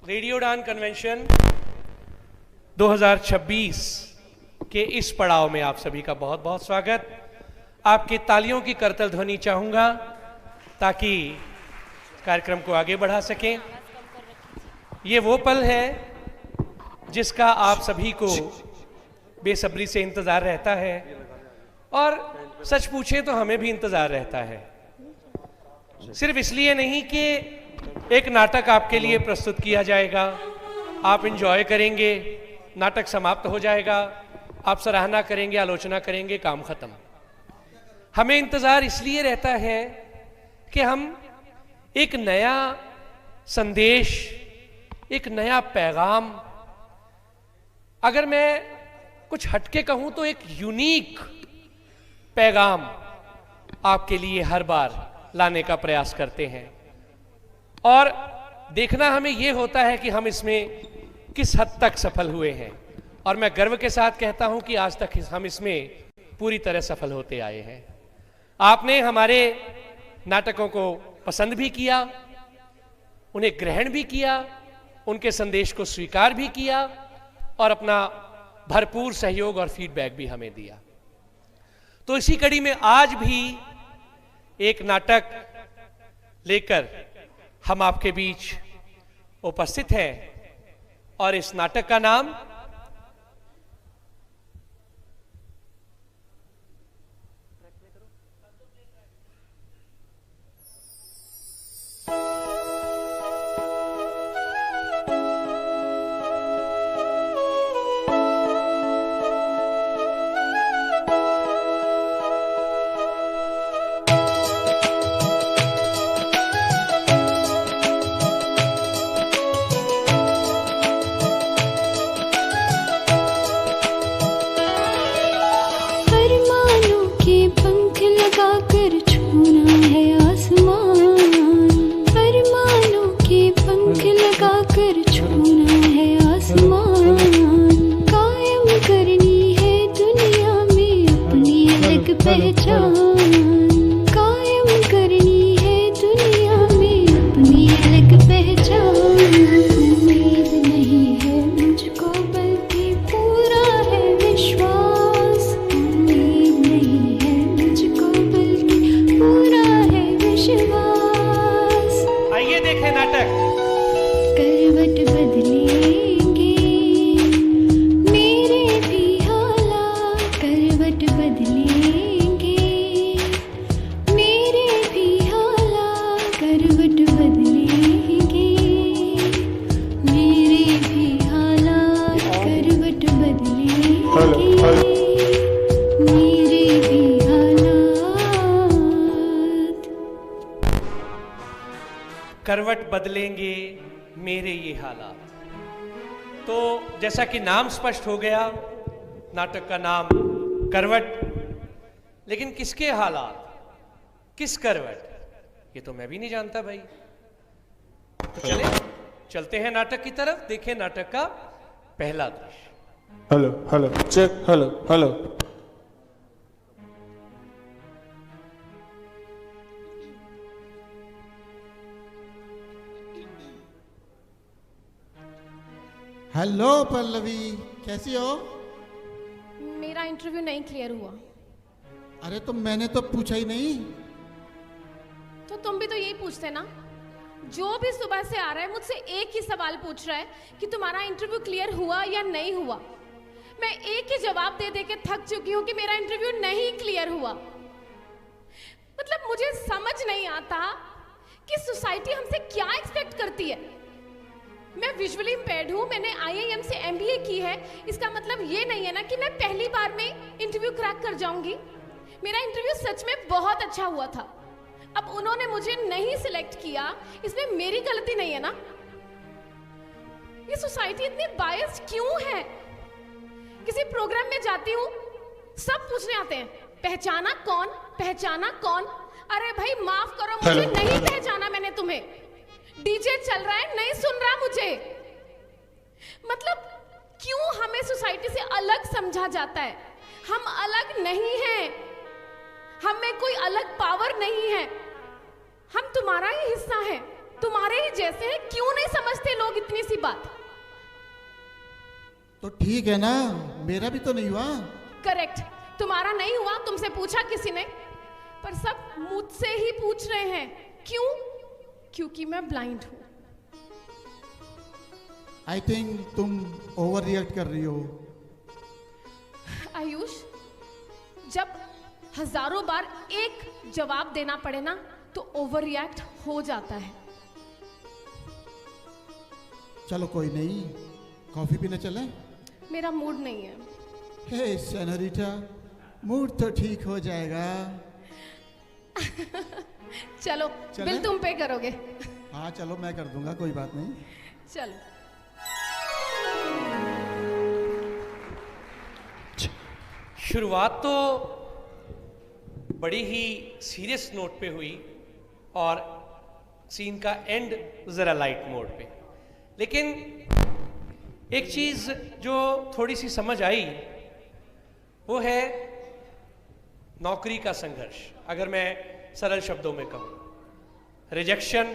रेडियोडान convention 2026 के इस पड़ाव में आप सभी का बहुत बहुत स्वागत। आपके तालियों की करतल ध्वनि चाहूंगा ताकि कार्यक्रम को आगे बढ़ा सकें। ये वो पल है जिसका आप सभी को बेसब्री से इंतजार रहता है और सच पूछे तो हमें भी इंतजार रहता है। सिर्फ इसलिए नहीं कि एक नाटक आपके लिए प्रस्तुत किया जाएगा, आप एंजॉय करेंगे, नाटक समाप्त हो जाएगा, आप सराहना करेंगे, आलोचना करेंगे, काम खत्म। हमें इंतजार इसलिए रहता है कि हम एक नया संदेश, एक नया पैगाम, अगर मैं कुछ हटके कहूं तो एक यूनिक पैगाम आपके लिए हर बार लाने का प्रयास करते हैं। और देखना हमें यह होता है कि हम इसमें किस हद तक सफल हुए हैं। और मैं गर्व के साथ कहता हूं कि आज तक हम इसमें पूरी तरह सफल होते आए हैं। आपने हमारे नाटकों को पसंद भी किया, उन्हें ग्रहण भी किया, उनके संदेश को स्वीकार भी किया और अपना भरपूर सहयोग और फीडबैक भी हमें दिया। तो इसी कड़ी में आज भी एक नाटक लेकर हम आपके बीच उपस्थित हैं और इस नाटक का नाम करवट बदलेंगे मेरे ये हालात। तो जैसा कि नाम स्पष्ट हो गया, नाटक का नाम करवट, लेकिन किसके हालात, किस करवट, ये तो मैं भी नहीं जानता भाई। तो चलते हैं नाटक की तरफ, देखें नाटक का पहला दृश्य। Hello hello check, hello hello. Hello Pallavi, कैसी हो? मेरा इंटरव्यू नहीं क्लियर हुआ। अरे तो मैंने तो पूछा ही नहीं। तो तुम भी तो यही पूछते ना। जो भी सुबह से आ रहा है मुझसे एक ही सवाल पूछ रहा है कि तुम्हारा इंटरव्यू क्लियर हुआ या नहीं हुआ। मैं एक ही जवाब दे दे के थक चुकी हूँ कि मेरा इंटरव्यू नहीं क्लियर हुआ। मतलब मुझे समझ नहीं आता कि सोसाइटी हमसे क्या एक्सपेक्ट करती है। मैं विजुअली इम्पेयर्ड हूँ, मैंने IIM से MBA की है। इसका मतलब ये नहीं है ना कि मैं पहली बार में इंटरव्यू क्रैक कर जाऊंगी। मेरा इंटरव्यू सच में बहुत अच्छा हुआ था। अब उन्होंने मुझे नहीं सिलेक्ट किया, इसमें मेरी गलती नहीं है ना। ये सोसाइटी इतनी बायस्ड क्यों है? किसी प्रोग्राम में जाती हूँ, सब पूछने आते हैं पहचाना कौन, पहचाना कौन। अरे भाई माफ करो, मुझे नहीं पहचाना मैंने तुम्हें। डीजे चल रहा है, नहीं सुन रहा मुझे। मतलब क्यों हमें सोसाइटी से अलग समझा जाता है? हम अलग नहीं हैं, हम में कोई अलग पावर नहीं है, हम तुम्हारा ही हिस्सा हैं। तुम्हारे ही जैसे हैं, क्यों नहीं समझते लोग इतनी सी बात? तो ठीक है ना, मेरा भी तो नहीं हुआ। करेक्ट, तुम्हारा नहीं हुआ, तुमसे पूछा किसी ने, पर सब मुझसे ही पूछ रहे हैं। क्यों? क्योंकि मैं ब्लाइंड हूं। आई थिंक तुम ओवर रिएक्ट कर रही हो। आयुष, जब हजारों बार एक जवाब देना पड़े ना तो ओवर रिएक्ट हो जाता है। चलो कोई नहीं, कॉफी पीने चले? मेरा मूड नहीं है। हे सेनोरिटा, मूड तो ठीक हो जाएगा। चलो, चलें? बिल तुम पे करोगे। हाँ चलो, मैं कर दूंगा, कोई बात नहीं। चलो। शुरुआत तो बड़ी ही सीरियस नोट पे हुई और सीन का एंड जरा लाइट मोड पे, लेकिन एक चीज जो थोड़ी सी समझ आई वो है नौकरी का संघर्ष। अगर मैं सरल शब्दों में कहूं, रिजेक्शन,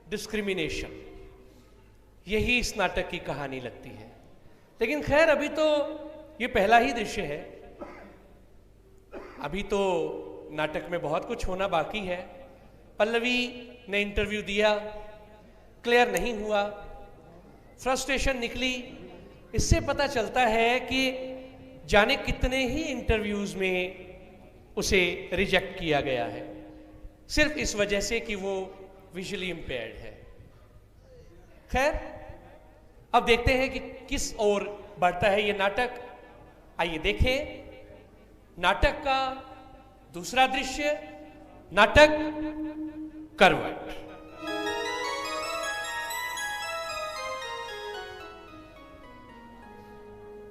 डिस्क्रिमिनेशन, यही इस नाटक की कहानी लगती है। लेकिन खैर, अभी तो ये पहला ही दृश्य है, अभी तो नाटक में बहुत कुछ होना बाकी है। पल्लवी ने इंटरव्यू दिया, क्लियर नहीं हुआ, फ्रस्ट्रेशन निकली। इससे पता चलता है कि जाने कितने ही इंटरव्यूज में उसे रिजेक्ट किया गया है, सिर्फ इस वजह से कि वो विजुअली इंपेयर्ड है। खैर, अब देखते हैं कि किस ओर बढ़ता है ये नाटक। आइए देखें नाटक का दूसरा दृश्य, नाटक करवट।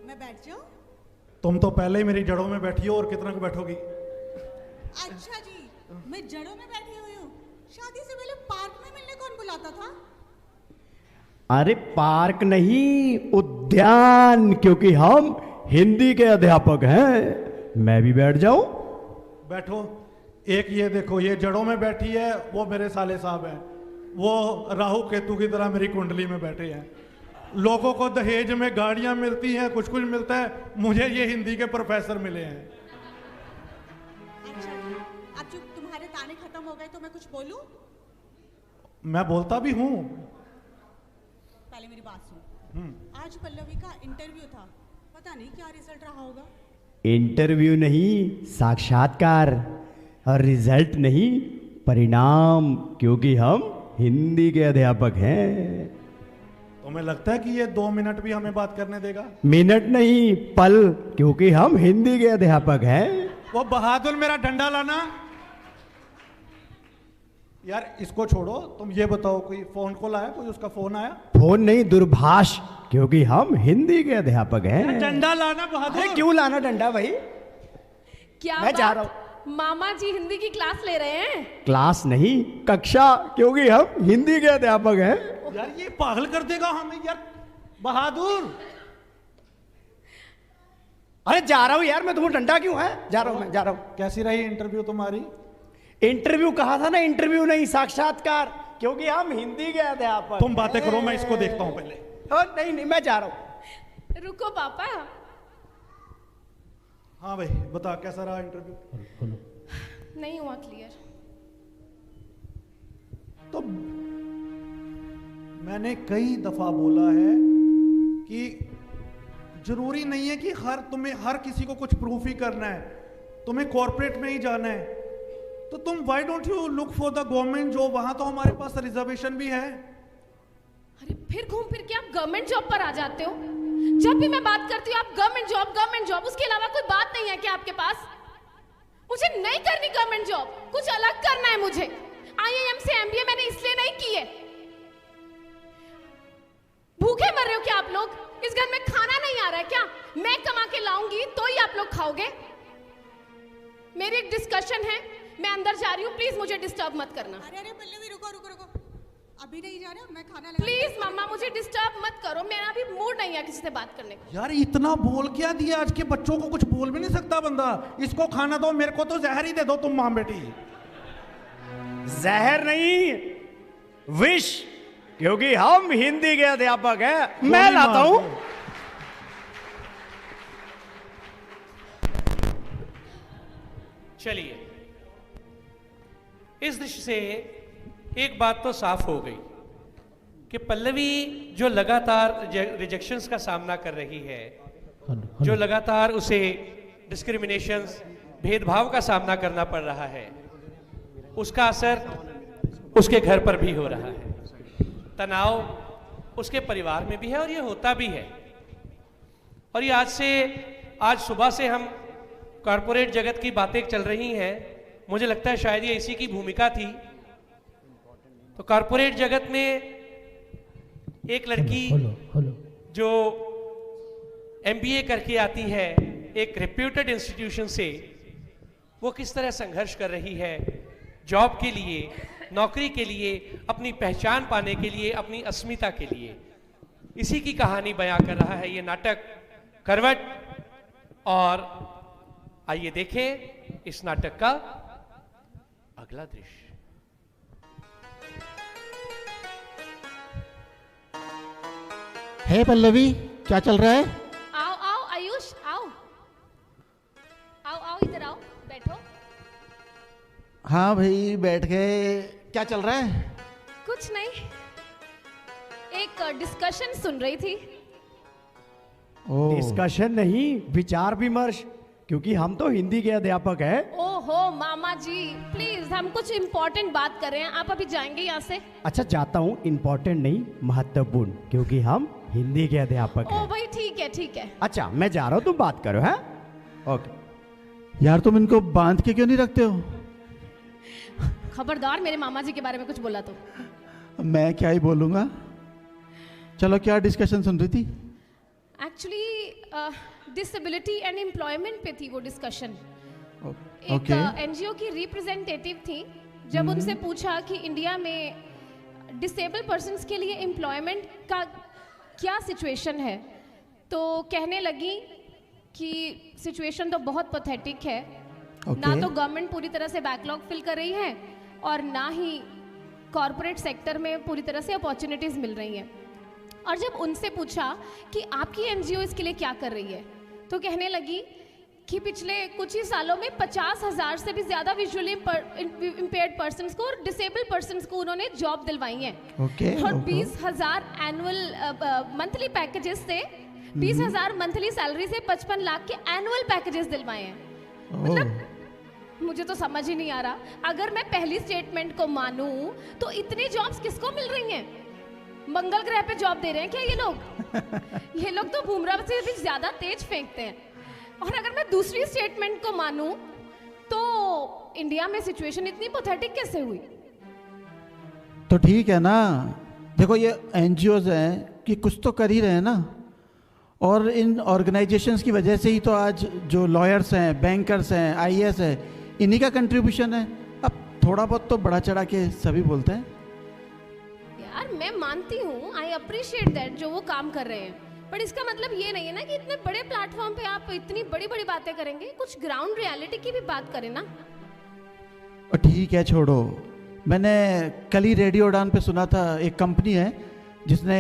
मैं बैठ जाऊं? तुम तो पहले ही मेरी जड़ों में बैठी हो, और कितना को बैठोगी? अच्छा जी, मैं जड़ों में बैठी हुई हूँ। शादी से पहले पार्क में मिलने कौन बुलाता था? अरे पार्क नहीं, उद्यान, क्योंकि हम हिंदी के अध्यापक हैं। मैं भी बैठ जाऊं? बैठो। एक ये देखो, ये जड़ों में बैठी है, वो मेरे साले साहब हैं, वो राहु केतु की तरह मेरी कुंडली में बैठे हैं। लोगों को दहेज में गाड़ियां मिलती हैं, कुछ कुछ मिलता है, मुझे ये हिंदी के प्रोफेसर मिले हैं। अच्छा जी, अब जो तुम्हारे ताने खत्म हो गए तो मैं कुछ बोलूं? मैं बोलता भी हूँ। पहले मेरी बात सुन। आज पल्लवी का इंटरव्यू था, पता नहीं क्या रिजल्ट रहा होगा। इंटरव्यू नहीं, साक्षात्कार, और रिजल्ट नहीं, परिणाम, क्योंकि हम हिंदी के अध्यापक हैं। तुम्हें लगता है कि ये 2 मिनट भी हमें बात करने देगा? मिनट नहीं, पल, क्योंकि हम हिंदी के अध्यापक हैं। वो बहादुर, मेरा डंडा लाना। यार इसको छोड़ो, तुम ये बताओ, कोई फोन कॉल आया? कोई उसका फोन आया? फोन नहीं, दूरभाष, क्योंकि हम हिंदी के अध्यापक हैं। डंडा लाना बहादुर। अरे क्यों लाना डंडा भाई? क्या मैं जा बात? रहा हूं। मामा जी हिंदी की क्लास ले रहे हैं? क्लास नहीं, कक्षा, क्योंकि हम हिंदी के अध्यापक हैं। यार ये पागल कर देगा हमें यार, बहादुर। अरे जा रहा हूं यार मैं, तुम्हें डंडा क्यों है? जा रहा हूं मैं, जा रहा हूं। कैसी रही इंटरव्यू तुम्हारी? इंटरव्यू कहा था ना, इंटरव्यू नहीं, साक्षात्कार, क्योंकि हम हिंदी के अध्यापक। तुम बातें करो, मैं इसको देखता हूं पहले। नहीं नहीं, मैं जा रहा हूं। रुको पापा। हाँ भाई बता, कैसा रहा इंटरव्यू? नहीं हुआ क्लियर। तो मैंने कई दफा बोला है कि जरूरी नहीं है कि तुम्हें हर किसी को कुछ प्रूफ ही करना है, तुम्हें कॉर्पोरेट में ही जाना है। तो तुम why don't you look for the government job? वहां तो हमारे पास रिजर्वेशन भी है। अरे फिर घूम फिर के आप गवर्नमेंट जॉब पर आ जाते हो। जब भी मैं बात करती हूँ आप गवर्नमेंट जॉब, उसके अलावा कोई बात नहीं है क्या आपके पास? मुझे नहीं करनी गवर्नमेंट जॉब, कुछ अलग करना है मुझे। IIM से MBA मैंने इसलिए नहीं की है। भूखे मर रहे हो क्या आप लोग? इस घर में खाना नहीं आ रहा है क्या? मैं कमा के लाऊंगी तो ही आप लोग खाओगे। मेरी एक डिस्कशन है, मैं अंदर जा रही हूँ, प्लीज मुझे डिस्टर्ब मत करना। अरे अरे पल्लवी, रुको रुको रुको, अभी नहीं जा रहे, मैं खाना लगा। प्लीज मम्मा मुझे डिस्टर्ब मत करो, मेरा भी मूड नहीं है किसी से बात करने का। यार इतना बोल क्या दिया? आज के बच्चों को कुछ बोल भी नहीं सकता बंदा। इसको खाना दो, मेरे को तो जहर ही दे दो तुम मां बेटी। जहर नहीं, विश, क्योंकि हम हिंदी के अध्यापक हैं। मैं लाता हूं। चलिए, इस दृश्य से एक बात तो साफ हो गई कि पल्लवी जो लगातार रिजेक्शंस का सामना कर रही है, जो लगातार उसे डिस्क्रिमिनेशंस, भेदभाव का सामना करना पड़ रहा है, उसका असर उसके घर पर भी हो रहा है। तनाव उसके परिवार में भी है और ये होता भी है। और ये आज सुबह से हम कॉरपोरेट जगत की बातें चल रही हैं, मुझे लगता है शायद ये इसी की भूमिका थी। तो कॉरपोरेट जगत में एक लड़की जो MBA करके आती है एक रेप्यूटेड इंस्टीट्यूशन से, वो किस तरह संघर्ष कर रही है जॉब के लिए, नौकरी के लिए, अपनी पहचान पाने के लिए, अपनी अस्मिता के लिए। इसी की कहानी बयां कर रहा है ये नाटक करवट। और आइए देखें इस नाटक का अगला दृश्य। हे पल्लवी, क्या चल रहा है? आओ आओ आयुष, आओ आओ आओ, इधर आओ, बैठो। हाँ भाई, बैठ गए। क्या चल रहा है? कुछ नहीं, एक डिस्कशन सुन रही थी। ओह, डिस्कशन नहीं, विचार विमर्श, क्योंकि हम तो हिंदी के अध्यापक हैं। ओहो मामा जी, प्लीज, हम कुछ इम्पोर्टेंट बात कर रहे हैं, आप अभी जाएंगे यहाँ से? अच्छा, जाता हूँ, इम्पोर्टेंट नहीं, महत्वपूर्ण, क्योंकि हम हिंदी के अध्यापक ओ हैं। भाई ठीक है ठीक है। अच्छा, मैं जा रहा हूँ, तुम बात करो। है ओके। यार तुम इनको बांध के क्यों नहीं रखते हो? खबरदार मेरे मामा जी के बारे में कुछ बोला तो। मैं क्या ही बोलूंगा। चलो, क्या डिस्कशन सुन रही थी? एक्चुअली डिसेबिलिटी एंड एम्प्लॉयमेंट पे थी वो डिस्कशन। एक ओके। एनजीओ की रिप्रेजेंटेटिव थी। जब उनसे पूछा कि इंडिया में डिसेबल पर्सन्स के लिए एम्प्लॉयमेंट का क्या सिचुएशन है, तो कहने लगी कि सिचुएशन तो बहुत पैथेटिक है। ना तो गवर्नमेंट पूरी तरह से बैकलॉग फिल कर रही है और ना ही कॉरपोरेट सेक्टर में पूरी तरह से अपॉर्चुनिटीज़ मिल रही हैं। और जब उनसे पूछा कि आपकी एनजीओ इसके लिए क्या कर रही है, तो कहने लगी कि पिछले कुछ ही सालों में 50,000 से भी ज़्यादा विजुअली इम्पेयर्ड पर्सन्स को और डिसेबल पर्सन्स को उन्होंने जॉब दिलवाई है। और 20,000 एनुअल मंथली पैकेजेस से, 20,000 मंथली सैलरी से 55 लाख के एनुअल पैकेजेस दिलवाए हैं। मतलब मुझे तो समझ ही नहीं आ रहा, अगर मैं पहली स्टेटमेंट को मानूं तो इतनी जॉब्स किसको मिल रही हैं? मंगल ग्रह पे जॉब दे रहे हैं क्या ये लोग? ये लोग तो भूमरा से भी ज्यादा तेज फेंकते हैं। और अगर मैं दूसरी स्टेटमेंट को मानूं तो इंडिया में सिचुएशन इतनी पैथेटिक कैसे हुई? तो ठीक है ना, देखो ये एनजीओज हैं कि कुछ तो कर ही रहे हैं ना, और इन ऑर्गेनाइजेशंस की वजह से ही तो आज जो लॉयर्स हैं, बैंकर्स हैं, आईएएस है, इन्हीं का कंट्रीब्यूशन है। अब थोड़ा बहुत तो बड़ा चढ़ा के सभी बोलते हैं। यार मैं मानती हूँ, आई अप्रिशिएट दैट जो वो काम कर रहे हैं, पर इसका मतलब ये नहीं है ना कि इतने बड़े प्लेटफॉर्म पे आप इतनी बड़ी बड़ी बातें करेंगे। कुछ ग्राउंड रियलिटी की भी बात करें ना। और ठीक है, छोड़ो। मैंने कल ही रेडियो उड़ान पे सुना था, एक कंपनी है जिसने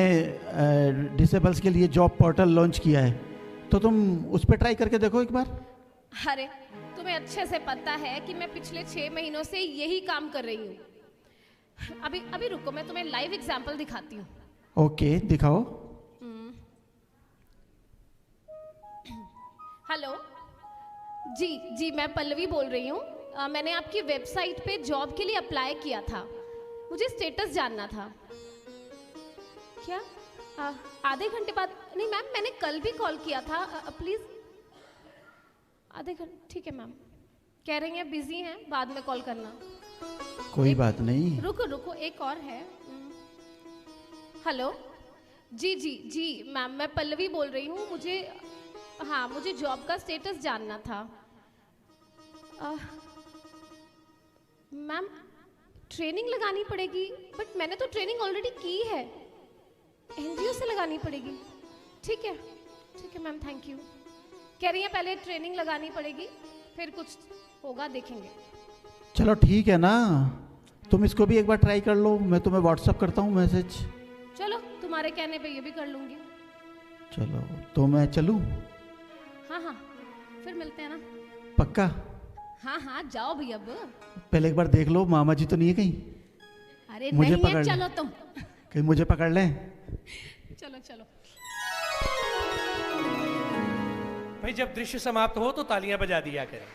डिसेबल्स के लिए जॉब पोर्टल लॉन्च किया है, तो तुम उस पर ट्राई करके देखो एक बार। अरे तुम्हें अच्छे से पता है कि मैं पिछले 6 महीनों से यही काम कर रही हूँ। अभी रुको, मैं तुम्हें लाइव एग्जांपल दिखाती हूँ। ओके, दिखाओ। हेलो जी, मैं पल्लवी बोल रही हूँ। मैंने आपकी वेबसाइट पे जॉब के लिए अप्लाई किया था, मुझे स्टेटस जानना था। क्या आधे घंटे बाद? नहीं मैम, मैंने कल भी कॉल किया था। प्लीज आधे घंटे? ठीक है मैम, कह रही हैं बिजी हैं, बाद में कॉल करना। कोई बात नहीं। रुको, एक और है। हेलो जी मैम, मैं पल्लवी बोल रही हूँ। मुझे जॉब का स्टेटस जानना था। मैम ट्रेनिंग लगानी पड़ेगी, बट मैंने तो ट्रेनिंग ऑलरेडी की है, एनजीओ से लगानी पड़ेगी। ठीक है मैम, थैंक यू। कह रही हैं पहले ट्रेनिंग लगानी पड़ेगी, फिर कुछ होगा, देखेंगे। चलो ठीक है ना, तुम इसको भी एक बार ट्राई कर लो, मैं तुम्हें व्हाट्सअप करता हूँ मैसेज। चलो, तुम्हारे कहने पे ये भी कर लूंगी। चलो तो मैं चलूँ? हाँ हाँ, फिर मिलते हैं ना। पक्का? हाँ हाँ, जाओ भी अब। पहले एक बार देख लो मामा जी तो नहीं है कहीं? अरे मुझे नहीं पकड़ है, ले। चलो तुम। कहीं मुझे पकड़ लें? चलो चलो। भाई जब दृश्य समाप्त हो तो तालियां बजा दिया करें।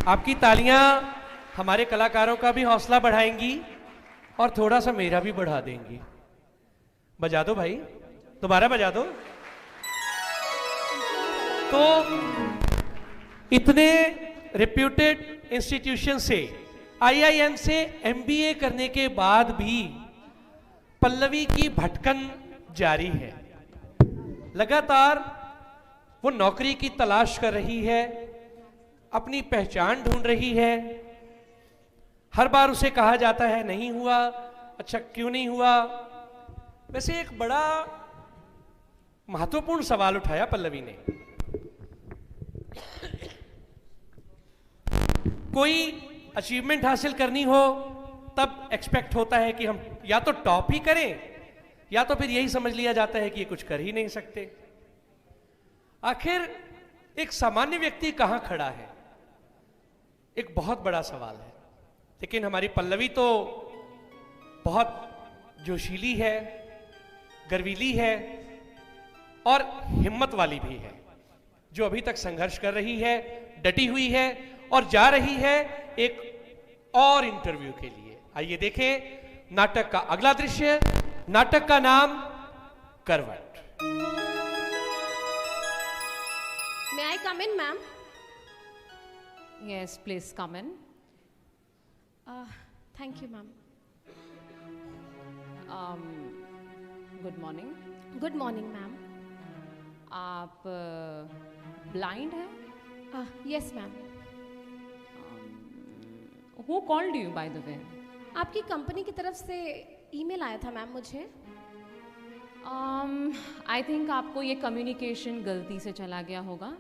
आपकी तालियां हमारे कलाकारों का भी हौसला बढ़ाएंगी और थोड़ा सा मेरा भी बढ़ा देंगी। बजा दो भाई, दोबारा बजा दो। तो इतने रिप्यूटेड इंस्टीट्यूशन से, IIM से MBA करने के बाद भी पल्लवी की भटकन जारी है। लगातार वो नौकरी की तलाश कर रही है, अपनी पहचान ढूंढ रही है। हर बार उसे कहा जाता है नहीं हुआ, अच्छा क्यों नहीं हुआ। वैसे एक बड़ा महत्वपूर्ण सवाल उठाया पल्लवी ने। कोई अचीवमेंट हासिल करनी हो तब एक्सपेक्ट होता है कि हम या तो टॉप ही करें या तो फिर यही समझ लिया जाता है कि ये कुछ कर ही नहीं सकते। आखिर एक सामान्य व्यक्ति कहां खड़ा है, एक बहुत बड़ा सवाल है। लेकिन हमारी पल्लवी तो बहुत जोशीली है, गर्वीली है और हिम्मत वाली भी है, जो अभी तक संघर्ष कर रही है, डटी हुई है और जा रही है एक और इंटरव्यू के लिए। आइए देखें नाटक का अगला दृश्य। नाटक का नाम करवट। May I come in, ma'am? Yes, please come in. Thank you, ma'am. Good morning. Good morning, ma'am. आप blind हैं? Yes, ma'am. Who called you, by the way? आपकी कंपनी की तरफ से ईमेल आया था मैम मुझे। I think आपको ये कम्युनिकेशन गलती से चला गया होगा।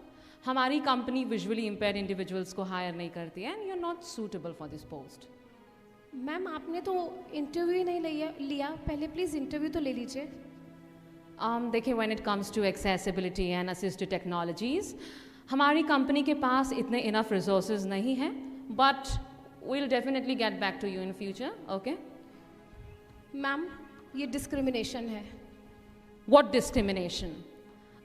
हमारी कंपनी विजुअली इम्पेयर्ड इंडिविजुअल्स को हायर नहीं करती है and you are not suitable for this post. Ma'am आपने तो इंटरव्यू ही नहीं लिया, पहले प्लीज़ इंटरव्यू तो ले लीजिए। देखिए, when it comes to accessibility and assistive technologies, हमारी कंपनी के पास इतने इनफ रिसोर्सेज नहीं हैं, but we'll definitely get back to you in future, okay? Ma'am ये डिस्क्रिमिनेशन है। What discrimination?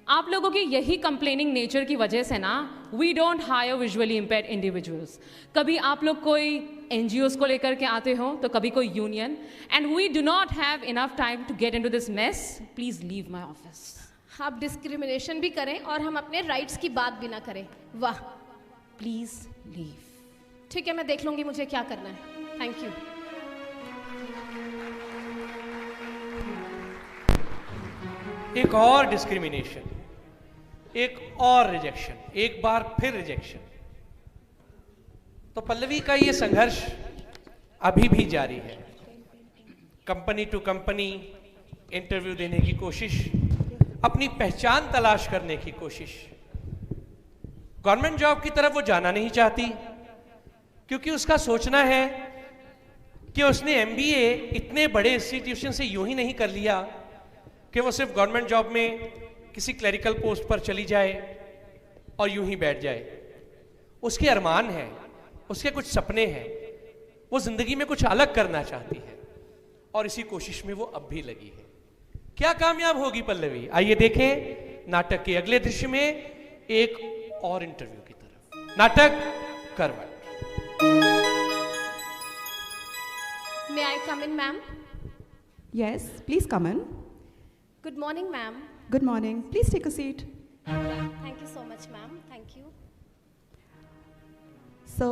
आप लोगों की यही कंप्लेनिंग नेचर की वजह से ना we don't hire visually impaired individuals. कभी आप लोग कोई NGOs को लेकर के आते हो तो कभी कोई union, and we do not have enough time to get into this mess. Please leave my office. आप डिस्क्रिमिनेशन भी करें और हम अपने राइट्स की बात भी ना करें, वाह। Please leave. ठीक है, मैं देख लूंगी मुझे क्या करना है। Thank you. एक और डिस्क्रिमिनेशन, एक और रिजेक्शन, एक बार फिर रिजेक्शन। तो पल्लवी का ये संघर्ष अभी भी जारी है। कंपनी टू कंपनी इंटरव्यू देने की कोशिश, अपनी पहचान तलाश करने की कोशिश। गवर्नमेंट जॉब की तरफ वो जाना नहीं चाहती, क्योंकि उसका सोचना है कि उसने MBA इतने बड़े इंस्टीट्यूशन से यूं ही नहीं कर लिया कि वो सिर्फ गवर्नमेंट जॉब में किसी क्लरिकल पोस्ट पर चली जाए और यूं ही बैठ जाए। उसके अरमान हैं, उसके कुछ सपने हैं, वो जिंदगी में कुछ अलग करना चाहती है और इसी कोशिश में वो अब भी लगी है। क्या कामयाब होगी पल्लवी? आइए देखें नाटक के अगले दृश्य में एक और इंटरव्यू की तरफ। नाटक करवट। May I come in, ma'am? Yes, please come in. Good morning, ma'am. Good morning. Please take a seat. Thank you so much, ma'am. Thank you. So,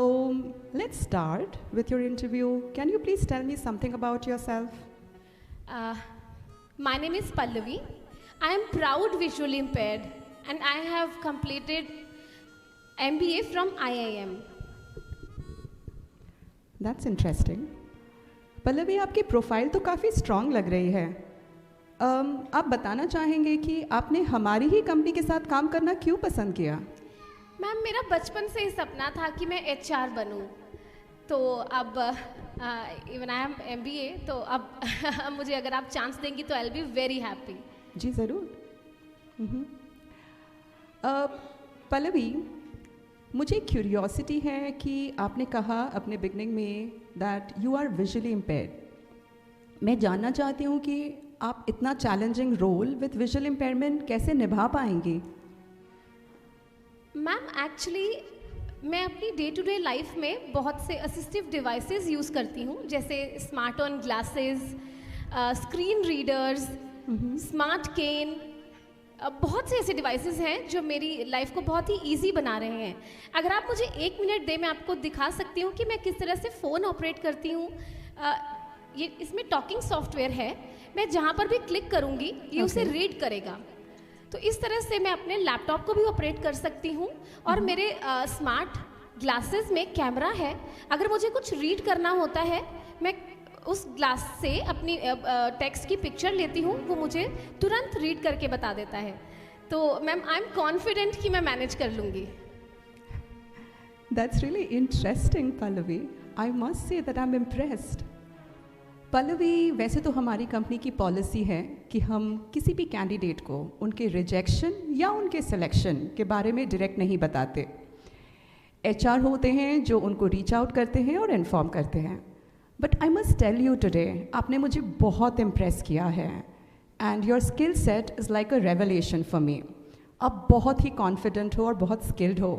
let's start with your interview. Can you please tell me something about yourself? My name is Pallavi. I am proud visually impaired and I have completed MBA from IIM. That's interesting. Pallavi, आपकी profile तो काफ़ी strong लग रही है। आप बताना चाहेंगे कि आपने हमारी ही कंपनी के साथ काम करना क्यों पसंद किया? मैम मेरा बचपन से ही सपना था कि मैं HR बनूं, तो अब इवन आई एम MBA, तो अब मुझे अगर आप चांस देंगी तो I will be very happy. जी ज़रूर। पल्लवी, मुझे क्यूरियोसिटी है कि आपने कहा अपने बिगनिंग में that you are visually impaired. मैं जानना चाहती हूँ कि आप इतना challenging role with visual impairment कैसे निभा पाएंगी? मैम एक्चुअली मैं अपनी डे टू डे लाइफ में बहुत से असिस्टिव डिवाइसेस यूज़ करती हूँ, जैसे smart on glasses, screen readers, smart cane, बहुत से ऐसे डिवाइसेस हैं जो मेरी लाइफ को बहुत ही इजी बना रहे हैं। अगर आप मुझे 1 मिनट दें, मैं आपको दिखा सकती हूँ कि मैं किस तरह से फ़ोन ऑपरेट करती हूँ। ये इसमें टॉकिंग सॉफ्टवेयर है, मैं जहाँ पर भी क्लिक करूँगी ये उसे रीड करेगा। तो इस तरह से मैं अपने लैपटॉप को भी ऑपरेट कर सकती हूँ। और मेरे स्मार्ट ग्लासेस में कैमरा है, अगर मुझे कुछ रीड करना होता है मैं उस ग्लास से अपनी टेक्स्ट की पिक्चर लेती हूँ, वो मुझे तुरंत रीड करके बता देता है। तो मैम आई एम कॉन्फिडेंट कि मैं मैनेज कर लूँगी। That's really interesting, Pallavi. I must say that I'm impressed. Pallavi, वैसे तो हमारी कंपनी की पॉलिसी है कि हम किसी भी कैंडिडेट को उनके रिजेक्शन या उनके सिलेक्शन के बारे में डायरेक्ट नहीं बताते। HR होते हैं जो उनको रीच आउट करते हैं और इन्फॉर्म करते हैं। But I must tell you today, आपने मुझे बहुत इम्प्रेस किया है and your skill set is like a revelation for me. आप बहुत ही कॉन्फिडेंट हो और बहुत स्किल्ड हो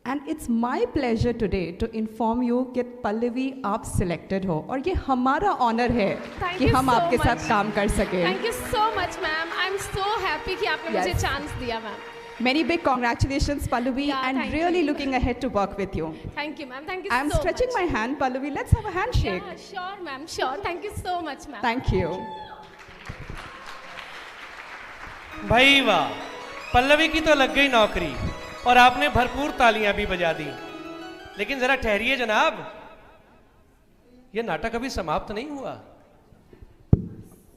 and it's my pleasure today to inform you कि पल्लवी आप सिलेक्टेड हो और ये हमारा ऑनर है कि हम आपके साथ काम कर सकें। Thank you so much ma'am, I am so happy कि आपने मुझे चांस दिया ma'am. Many big congratulations, Pallavi, and really you. looking ahead to work with you. Thank you, ma'am. Thank you I'm so stretching much. my hand, Pallavi. Let's have a handshake. Yeah, sure, ma'am. Sure. Thank you so much, ma'am. Thank you. भाई वाह, पल्लवी की तो लग गई नौकरी और आपने भरपूर तालियां भी बजा दी। लेकिन जरा ठहरिए जनाब, ये नाटक अभी समाप्त नहीं हुआ।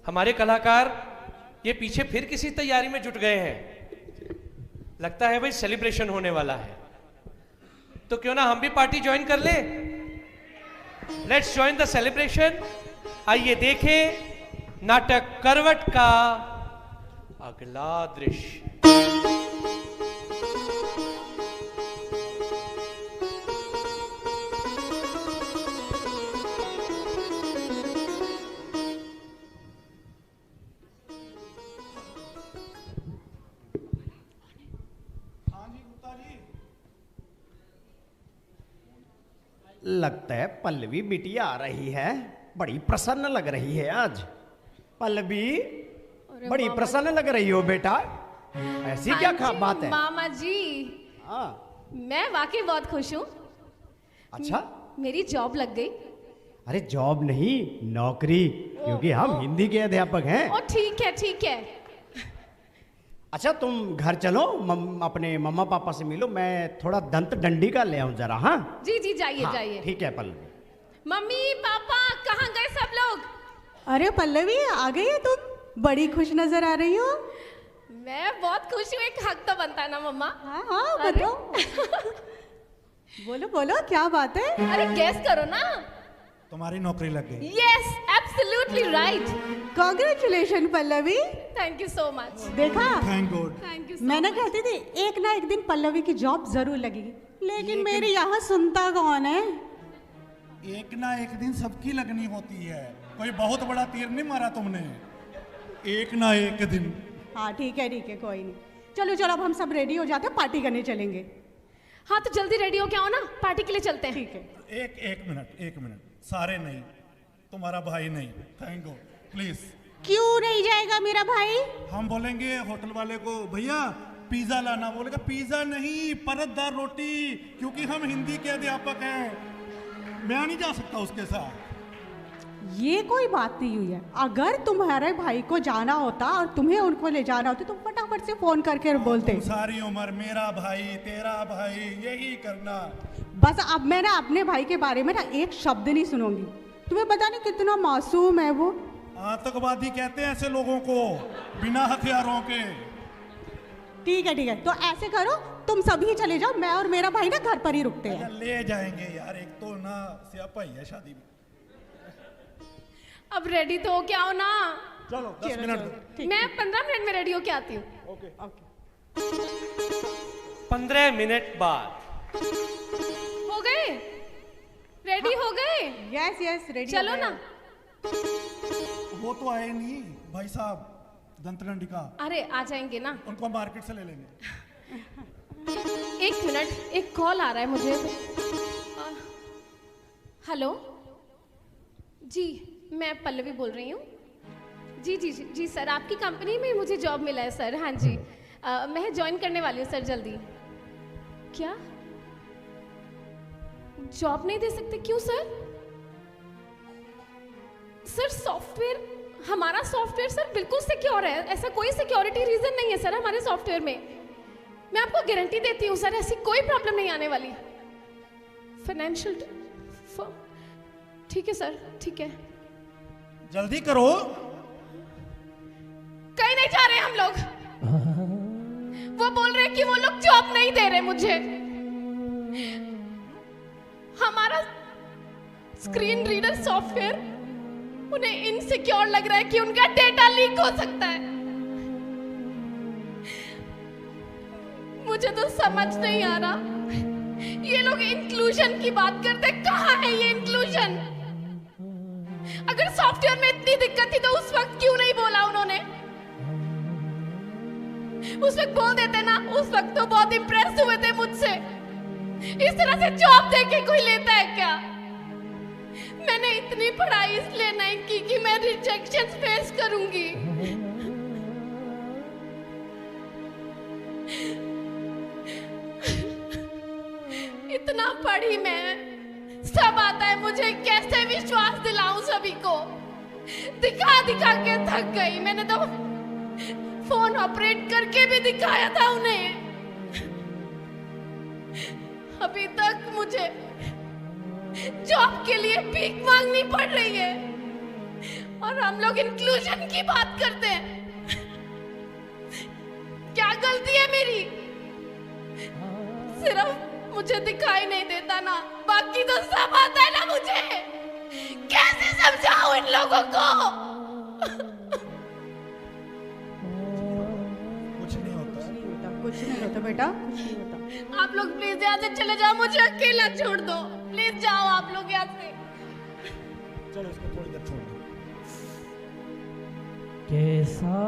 हमारे कलाकार ये पीछे फिर किसी तैयारी में जुट गए हैं। लगता है भाई सेलिब्रेशन होने वाला है, तो क्यों ना हम भी पार्टी ज्वाइन कर ले। Let's join the celebration. आइए देखें नाटक करवट का अगला दृश्य। लगता है पल्लवी बिटिया आ रही है, बड़ी प्रसन्न लग रही है आज। पल्लवी, बड़ी प्रसन्न लग रही हो बेटा, ऐसी क्या बात है? मामा जी, हाँ, मैं वाकई बहुत खुश हूँ। अच्छा, मेरी जॉब लग गई। अरे जॉब नहीं, नौकरी, क्योंकि हम हिंदी के अध्यापक हैं। ओ ठीक है ठीक है। अच्छा तुम घर चलो, अपने मम्मा पापा से मिलो, मैं थोड़ा दंत डंडी का ले आऊं जरा। हाँ जी जी, जाइए हाँ, जाइए। ठीक है पल्लवी। मम्मी पापा कहाँ गए सब लोग? अरे पल्लवी, आ गई है तुम, बड़ी खुश नजर आ रही हो। मैं बहुत खुश हूँ, एक हक तो बनता है ना मम्मा। हाँ हाँ बताओ। बोलो बोलो, क्या बात है? अरे गैस करो ना। तुम्हारी नौकरी लग गई। Yes, absolutely right. Congratulation Pallavi. Thank you so much. देखा, थैंक गॉड। Thank you. मैंने कहती थी एक ना एक दिन पल्लवी की जॉब जरूर लगेगी, लेकिन मेरी यहाँ सुनता कौन है? एक ना एक दिन सबकी लगनी होती है, कोई बहुत बड़ा तीर नहीं मारा तुमने। एक ना एक दिन। हाँ ठीक है, कोई नहीं। चलो चलो, अब हम सब रेडी हो जाते हैं, पार्टी करने चलेंगे। हाँ तो जल्दी रेडी हो के आओ ना, पार्टी के लिए चलते हैं। ठीक है। एक मिनट, सारे नहीं, तुम्हारा भाई नहीं। Thank God, please. क्यों नहीं जाएगा मेरा भाई? हम बोलेंगे होटल वाले को, भैया पिज्जा लाना, बोलेगा पिज्जा नहीं, परतदार रोटी, क्योंकि हम हिंदी के अध्यापक हैं। मैं नहीं जा सकता उसके साथ। ये कोई बात नहीं हुई है। अगर तुम्हारे भाई को जाना होता और तुम्हें उनको ले जाना होता तो फटाफट से फोन करके बोलते। सारी उम्र मेरा भाई तेरा भाई यही करना। बस अब मैं ना अपने भाई के बारे में ना एक शब्द नहीं सुनूंगी। तुम्हें पता नहीं कितना मासूम है वो। आतंकवादी कहते हैं ऐसे लोगों को, बिना हथियारों के। ठीक है, तो ऐसे करो, तुम सभी चले जाओ, मैं और मेरा भाई ना घर पर ही रुकते हैं। ले जाएंगे यार, एक तो ना स्यापा ही है शादी में। अब रेडी तो हो के आओ ना। चलो 10 मिनट दो। मैं 15 मिनट में रेडी होके आती हूँ। ओके। 15 मिनट बाद हो गए? रेडी हो गए? Yes yes ready. चलो ना। वो तो आए नहीं भाई साहब, दंतडंडिका। अरे आ जाएंगे ना, उनको मार्केट से ले लेंगे। एक मिनट, एक कॉल आ रहा है मुझे। हेलो जी, मैं पल्लवी बोल रही हूँ। जी सर, आपकी कंपनी में मुझे जॉब मिला है सर। हाँ जी, मैं ज्वाइन करने वाली हूँ सर जल्दी। क्या जॉब नहीं दे सकते? क्यों सर? सर सॉफ्टवेयर, हमारा सॉफ्टवेयर सर बिल्कुल सिक्योर है, ऐसा कोई सिक्योरिटी रीजन नहीं है सर हमारे सॉफ्टवेयर में। मैं आपको गारंटी देती हूँ सर, ऐसी कोई प्रॉब्लम नहीं आने वाली। फाइनेंशियल ठीक है सर, ठीक है। जल्दी करो। कहीं नहीं जा रहे हम लोग। वो बोल रहे कि वो लोग जॉब नहीं दे रहे मुझे। हमारा स्क्रीन रीडर सॉफ्टवेयर उन्हें इनसिक्योर लग रहा है कि उनका डेटा लीक हो सकता है। मुझे तो समझ नहीं आ रहा, ये लोग इंक्लूजन की बात करते, कहाँ है ये इंक्लूजन? अगर सॉफ्टवेयर में इतनी दिक्कत थी तो उस वक्त क्यों नहीं बोला उन्होंने? उस वक्त बोल देते ना, उस वक्त तो बहुत इंप्रेस हुए थे मुझसे। इस तरह से जॉब देके कोई लेता है क्या? मैंने इतनी पढ़ाई इसलिए नहीं की कि मैं रिजेक्शन फेस करूंगी। इतना पढ़ी मैं, सब आता है मुझे, कैसे विश्वास दिलाऊं सभी को? दिखा दिखा के थक गई। मैंने तो फोन ऑपरेट करके भी दिखाया था उन्हें। अभी तक मुझे जॉब के लिए भीख मांगनी पड़ रही है और हम लोग इंक्लूजन की बात करते हैं। क्या गलती है मेरी? सिर्फ मुझे दिखाई नहीं देता ना, बाकी तो सब आता है ना मुझे। कैसे समझाऊं इन लोगों को? कुछ नहीं होता बेटा, कुछ नहीं होता। आप लोग प्लीज यहाँ से चले जाओ, मुझे अकेला छोड़ दो। प्लीज जाओ आप लोग यहाँ से। चलो इसको थोड़ी देर छोड़ दो। कैसा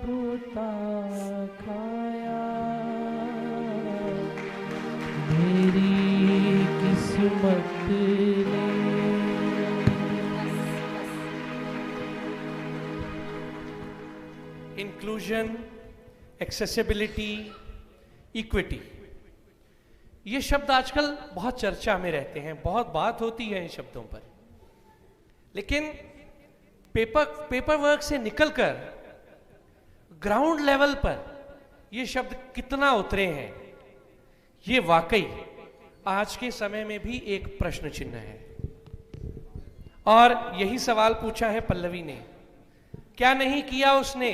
गोता खाया मेरी किस्मत ने। इंक्लूजन, एक्सेसिबिलिटी, इक्विटी, ये शब्द आजकल बहुत चर्चा में रहते हैं, बहुत बात होती है इन शब्दों पर। लेकिन पेपर वर्क से निकलकर ग्राउंड लेवल पर ये शब्द कितना उतरे हैं, ये वाकई आज के समय में भी एक प्रश्न चिन्ह है। और यही सवाल पूछा है पल्लवी ने। क्या नहीं किया उसने?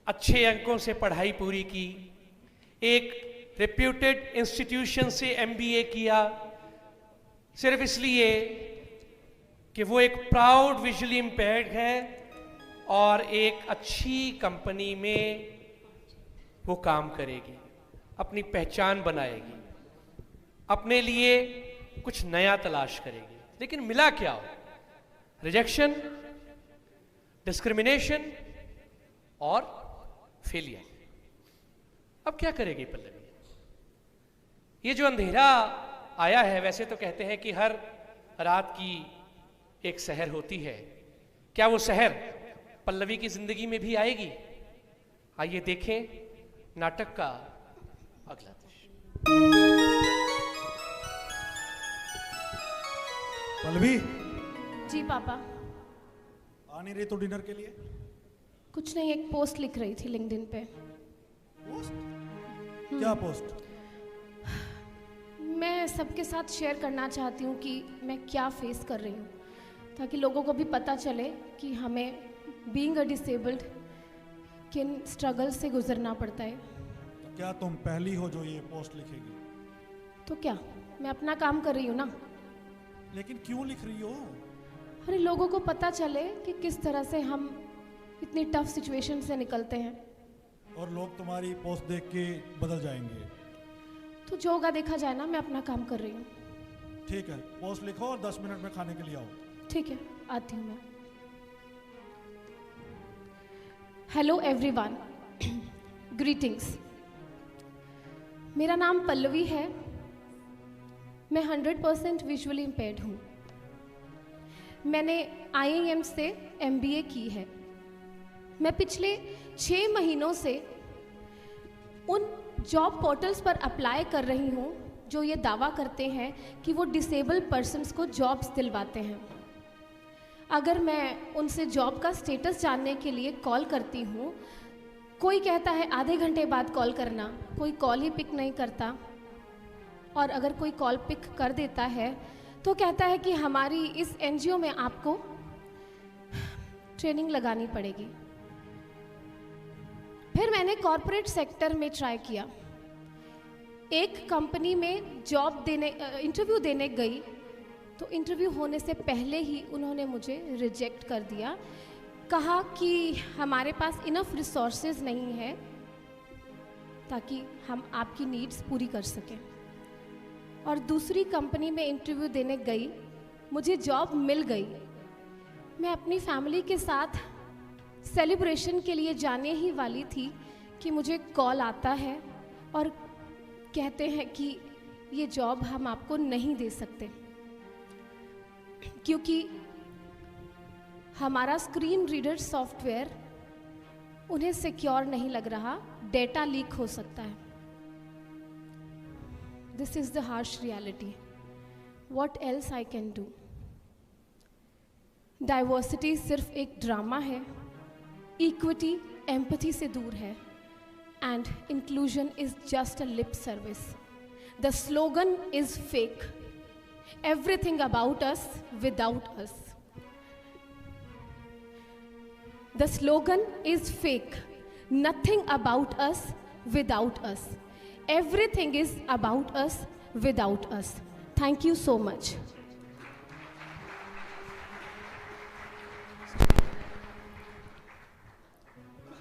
अच्छे अंकों से पढ़ाई पूरी की, एक रेप्यूटेड इंस्टीट्यूशन से एमबीए किया, सिर्फ इसलिए कि वो एक प्राउड विजुअली इंपेयर्ड है और एक अच्छी कंपनी में वो काम करेगी, अपनी पहचान बनाएगी, अपने लिए कुछ नया तलाश करेगी। लेकिन मिला क्या? रिजेक्शन, डिस्क्रिमिनेशन और फेलियर। अब क्या करेगी पल्लवी? ये जो अंधेरा आया है, वैसे तो कहते हैं कि हर रात की एक सहर होती है। क्या वो सहर पल्लवी की जिंदगी में भी आएगी? आइए देखें नाटक का अगला दृश्य। पल्लवी, जी पापा। आ नहीं रही तो डिनर के लिए? कुछ नहीं, एक पोस्ट लिख रही थी लिंक्डइन पे। पोस्ट? क्या पोस्ट? मैं सबके साथ शेयर करना चाहती हूँ कि मैं क्या फेस कर रही हूँ, ताकि लोगों को भी पता चले कि हमें बीइंग अ डिसेबल्ड किन स्ट्रगल से गुजरना पड़ता है। क्या तुम पहली हो जो ये पोस्ट लिखेगी? तो क्या, मैं अपना काम कर रही हूँ ना। लेकिन क्यों लिख रही हो? अरे लोगों को पता चले कि किस तरह से हम इतनी टफ सिचुएशन से निकलते हैं। और लोग तुम्हारी पोस्ट देख के बदल जाएंगे। तो जो होगा देखा जाए ना, मैं अपना काम कर रही हूँ। ठीक है, पोस्ट लिखो और 10 मिनट में खाने के लिए आओ। ठीक है, आती हूँ मैं। Hello everyone, greetings. मेरा नाम पल्लवी है। मैं 100% विजुअली इम्पेयर्ड हूँ। मैंने IIM से MBA की है। मैं पिछले 6 महीनों से उन जॉब पोर्टल्स पर अप्लाई कर रही हूँ जो ये दावा करते हैं कि वो डिसेबल पर्सन्स को जॉब्स दिलवाते हैं। अगर मैं उनसे जॉब का स्टेटस जानने के लिए कॉल करती हूँ, कोई कहता है आधे घंटे बाद कॉल करना, कोई कॉल ही पिक नहीं करता, और अगर कोई कॉल पिक कर देता है तो कहता है कि हमारी इस NGO में आपको ट्रेनिंग लगानी पड़ेगी। फिर मैंने कॉरपोरेट सेक्टर में ट्राई किया। एक कंपनी में इंटरव्यू देने गई तो इंटरव्यू होने से पहले ही उन्होंने मुझे रिजेक्ट कर दिया। कहा कि हमारे पास इनफ रिसोर्सेज नहीं है ताकि हम आपकी नीड्स पूरी कर सकें। और दूसरी कंपनी में इंटरव्यू देने गई, मुझे जॉब मिल गई। मैं अपनी फैमिली के साथ सेलिब्रेशन के लिए जाने ही वाली थी कि मुझे कॉल आता है और कहते हैं कि ये जॉब हम आपको नहीं दे सकते क्योंकि हमारा स्क्रीन रीडर सॉफ्टवेयर उन्हें सिक्योर नहीं लग रहा, डेटा लीक हो सकता है। This is the harsh reality. What else I can do? Diversity सिर्फ एक ड्रामा है, इक्विटी एम्पैथी से दूर है, and inclusion is just a lip service. The slogan is fake, everything about us without us. The slogan is fake. Nothing about us without us. Everything is about us without us. Thank you so much.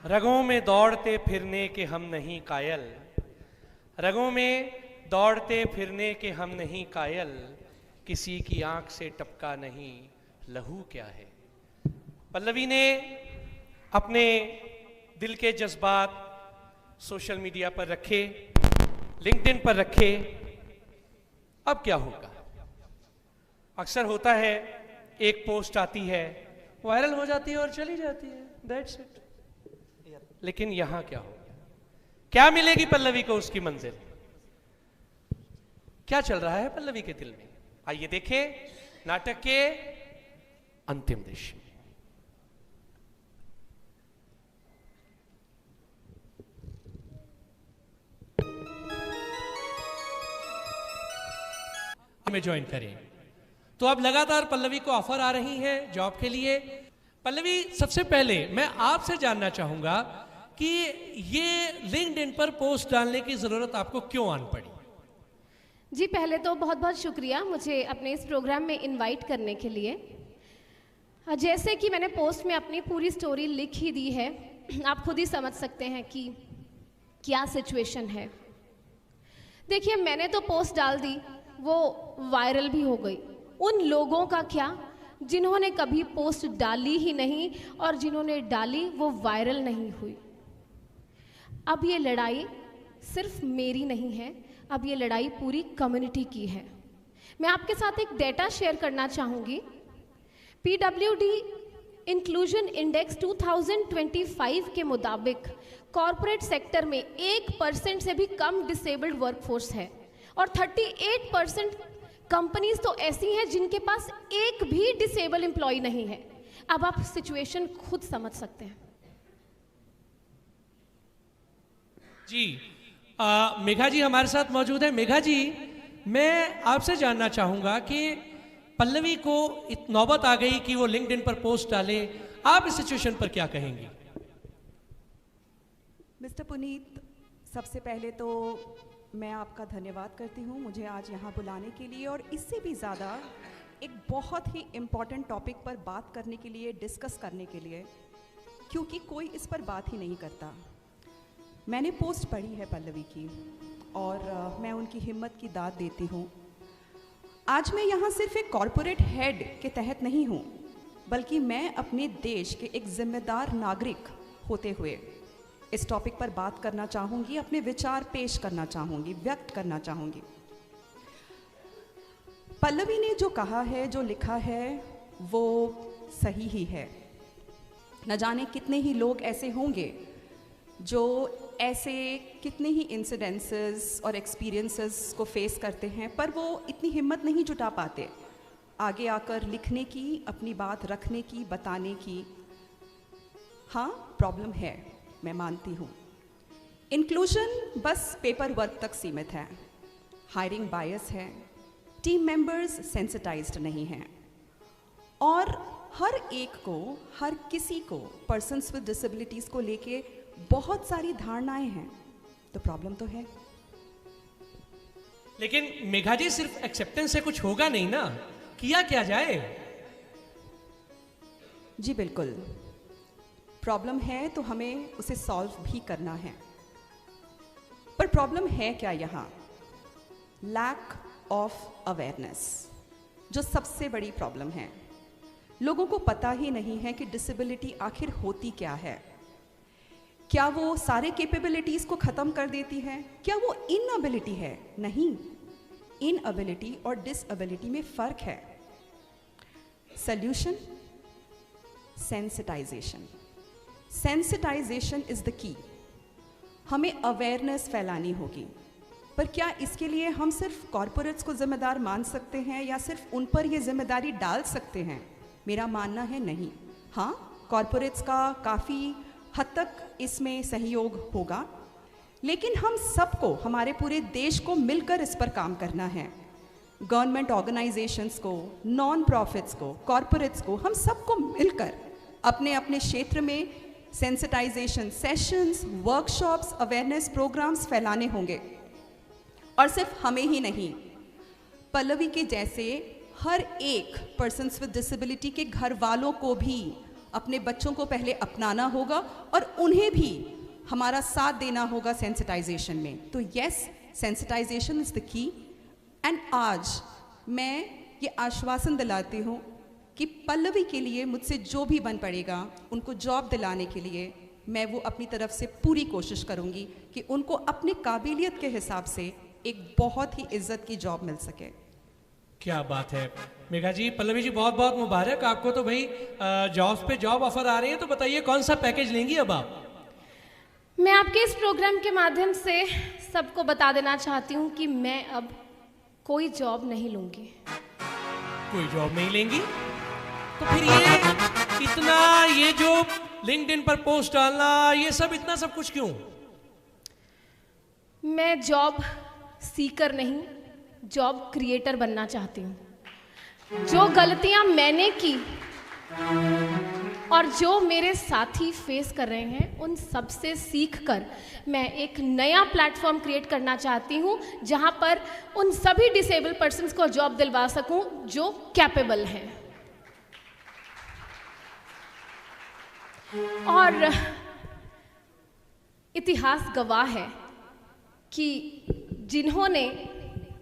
रगों में दौड़ते फिरने के हम नहीं कायल, रगों में दौड़ते फिरने के हम नहीं कायल, किसी की आंख से टपका नहीं लहू क्या है। पल्लवी ने अपने दिल के जज्बात सोशल मीडिया पर रखे, लिंक्डइन पर रखे। अब क्या होगा? अक्सर होता है, एक पोस्ट आती है, वायरल हो जाती है और चली जाती है, दैट्स इट। लेकिन यहां क्या होगा? क्या मिलेगी पल्लवी को उसकी मंजिल? क्या चल रहा है पल्लवी के दिल में? आइए देखें नाटक के अंतिम दृश्य। में ज्वाइन करें। तो अब लगातार पल्लवी को ऑफर आ रही हैं जॉब के लिए। पल्लवी, सबसे पहले मैं आपसे जानना चाहूंगा कि ये लिंक्डइन पर पोस्ट डालने की जरूरत आपको क्यों आन पड़ी? जी, पहले तो बहुत बहुत शुक्रिया मुझे अपने इस प्रोग्राम में इनवाइट करने के लिए। जैसे कि मैंने पोस्ट में अपनी पूरी स्टोरी लिख ही दी है, आप खुद ही समझ सकते हैं कि क्या सिचुएशन है। देखिए, मैंने तो पोस्ट डाल दी, वो वायरल भी हो गई। उन लोगों का क्या जिन्होंने कभी पोस्ट डाली ही नहीं और जिन्होंने डाली वो वायरल नहीं हुई। अब ये लड़ाई सिर्फ मेरी नहीं है, अब ये लड़ाई पूरी कम्युनिटी की है। मैं आपके साथ एक डेटा शेयर करना चाहूँगी। PWD इंक्लूजन इंडेक्स 2025 के मुताबिक कॉरपोरेट सेक्टर में 1% से भी कम डिसेबल्ड वर्कफोर्स है और 38% कंपनीज तो ऐसी हैं जिनके पास एक भी डिसेबल एम्प्लॉय नहीं है। अब आप सिचुएशन खुद समझ सकते हैं। जी, मेघा जी हमारे साथ मौजूद है। मेघा जी, मैं आपसे जानना चाहूंगा कि पल्लवी को नौबत आ गई कि वो लिंक्डइन पर पोस्ट डाले, आप इस सिचुएशन पर क्या कहेंगी? मिस्टर पुनीत, सबसे पहले तो मैं आपका धन्यवाद करती हूँ मुझे आज यहाँ बुलाने के लिए, और इससे भी ज़्यादा एक बहुत ही इम्पॉर्टेंट टॉपिक पर बात करने के लिए, डिस्कस करने के लिए, क्योंकि कोई इस पर बात ही नहीं करता। मैंने पोस्ट पढ़ी है पल्लवी की, और मैं उनकी हिम्मत की दाद देती हूँ। आज मैं यहाँ सिर्फ एक कॉरपोरेट हेड के तहत नहीं हूँ, बल्कि मैं अपने देश के एक जिम्मेदार नागरिक होते हुए इस टॉपिक पर बात करना चाहूँगी, अपने विचार पेश करना चाहूँगी, व्यक्त करना चाहूँगी। पल्लवी ने जो कहा है, जो लिखा है, वो सही ही है। न जाने कितने ही लोग ऐसे होंगे जो ऐसे कितने ही इंसिडेंसेस और एक्सपीरियंसेस को फेस करते हैं, पर वो इतनी हिम्मत नहीं जुटा पाते आगे आकर लिखने की, अपनी बात रखने की, बताने की। हाँ, प्रॉब्लम है, मैं मानती हूँ। इंक्लूजन बस पेपर वर्क तक सीमित है, हायरिंग बायस है, टीम मेंबर्स सेंसिटाइज्ड नहीं हैं, और हर एक को, हर किसी को पर्सन्स विद डिसेबिलिटीज़ को लेके बहुत सारी धारणाएं हैं, तो प्रॉब्लम तो है। लेकिन मेघा जी, सिर्फ एक्सेप्टेंस से कुछ होगा नहीं ना, किया क्या जाए? जी बिल्कुल, प्रॉब्लम है तो हमें उसे सॉल्व भी करना है। पर प्रॉब्लम है क्या यहाँ? लैक ऑफ अवेयरनेस, जो सबसे बड़ी प्रॉब्लम है। लोगों को पता ही नहीं है कि डिसेबिलिटी आखिर होती क्या है। क्या वो सारे कैपेबिलिटीज़ को ख़त्म कर देती है? क्या वो इनएबिलिटी है? नहीं, इनएबिलिटी और डिसएबिलिटी में फ़र्क है। Solution, sensitisation. Sensitisation is the key. हमें अवेयरनेस फैलानी होगी, पर क्या इसके लिए हम सिर्फ कॉरपोरेट्स को जिम्मेदार मान सकते हैं या सिर्फ उन पर ये जिम्मेदारी डाल सकते हैं? मेरा मानना है नहीं। हाँ, कॉरपोरेट्स का काफ़ी हद तक इसमें सहयोग होगा, लेकिन हम सबको, हमारे पूरे देश को मिलकर इस पर काम करना है। गवर्नमेंट ऑर्गेनाइजेशंस को, नॉन प्रॉफिट्स को, कॉरपोरेट्स को, हम सबको मिलकर अपने अपने क्षेत्र में sensitisation sessions, workshops, awareness programmes फैलाने होंगे। और सिर्फ हमें ही नहीं, पल्लवी के जैसे हर एक पर्सन्स विद डिसेबिलिटी के घर वालों को भी अपने बच्चों को पहले अपनाना होगा और उन्हें भी हमारा साथ देना होगा सेंसिटाइजेशन में। तो yes, sensitisation is the key. And आज मैं ये आश्वासन दिलाती हूँ कि पल्लवी के लिए मुझसे जो भी बन पड़ेगा, उनको जॉब दिलाने के लिए मैं वो अपनी तरफ से पूरी कोशिश करूँगी कि उनको अपनी काबिलियत के हिसाब से एक बहुत ही इज्जत की जॉब मिल सके। क्या बात है मेघा जी। पल्लवी जी, बहुत बहुत मुबारक आपको। तो भाई जॉब्स पे जॉब ऑफर आ रही है, तो बताइए कौन सा पैकेज लेंगी अब आप? मैं आपके इस प्रोग्राम के माध्यम से सबको बता देना चाहती हूँ कि मैं अब कोई जॉब नहीं लूँगी। कोई जॉब नहीं लेंगी? तो फिर ये इतना, ये जो लिंक्डइन पर पोस्ट डालना, ये सब इतना सब कुछ क्यों? मैं जॉब सीकर नहीं, जॉब क्रिएटर बनना चाहती हूँ। जो गलतियाँ मैंने की और जो मेरे साथी फेस कर रहे हैं, उन सब से सीख कर मैं एक नया प्लेटफॉर्म क्रिएट करना चाहती हूँ, जहाँ पर उन सभी डिसेबल पर्सन्स को जॉब दिलवा सकूँ जो कैपेबल हैं। और इतिहास गवाह है कि जिन्होंने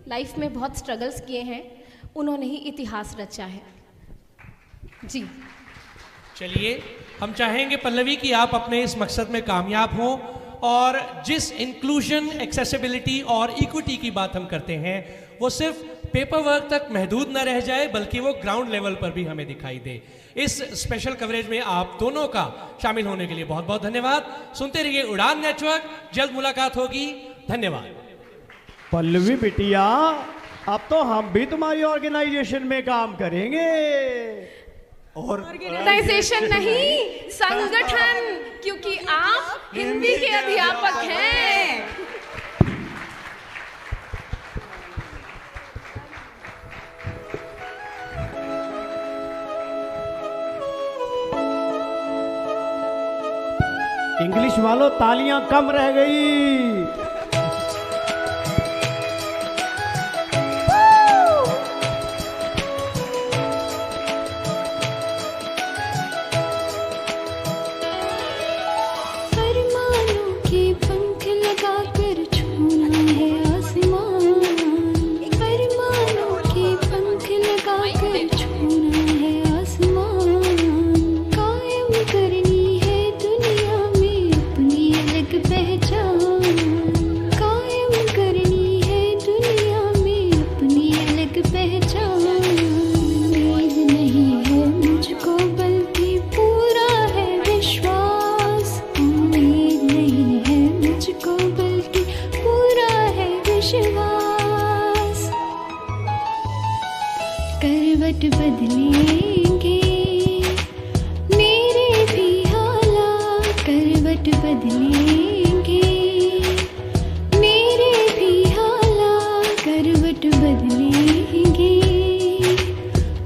लाइफ में बहुत स्ट्रगल्स किए हैं, उन्होंने ही इतिहास रचा है। जी चलिए, हम चाहेंगे पल्लवी कि आप अपने इस मकसद में कामयाब हों, और जिस इंक्लूजन, एक्सेसिबिलिटी और इक्विटी की बात हम करते हैं, वो सिर्फ पेपर वर्क तक महदूद न रह जाए, बल्कि वो ग्राउंड लेवल पर भी हमें दिखाई दे। इस स्पेशल कवरेज में आप दोनों का शामिल होने के लिए बहुत बहुत धन्यवाद। सुनते रहिए उड़ान नेटवर्क, जल्द मुलाकात होगी। धन्यवाद। पल्लवी बिटिया, अब तो हम भी तुम्हारी ऑर्गेनाइजेशन में काम करेंगे। और ऑर्गेनाइजेशन नहीं, संगठन, क्योंकि आप हिंदी के अध्यापक हैं। इंग्लिश वालों तालियां कम रह गई। करवट बदलेंगे मेरे भी हालात, करवट बदलेंगे मेरे भी हालात, करवट बदलेंगे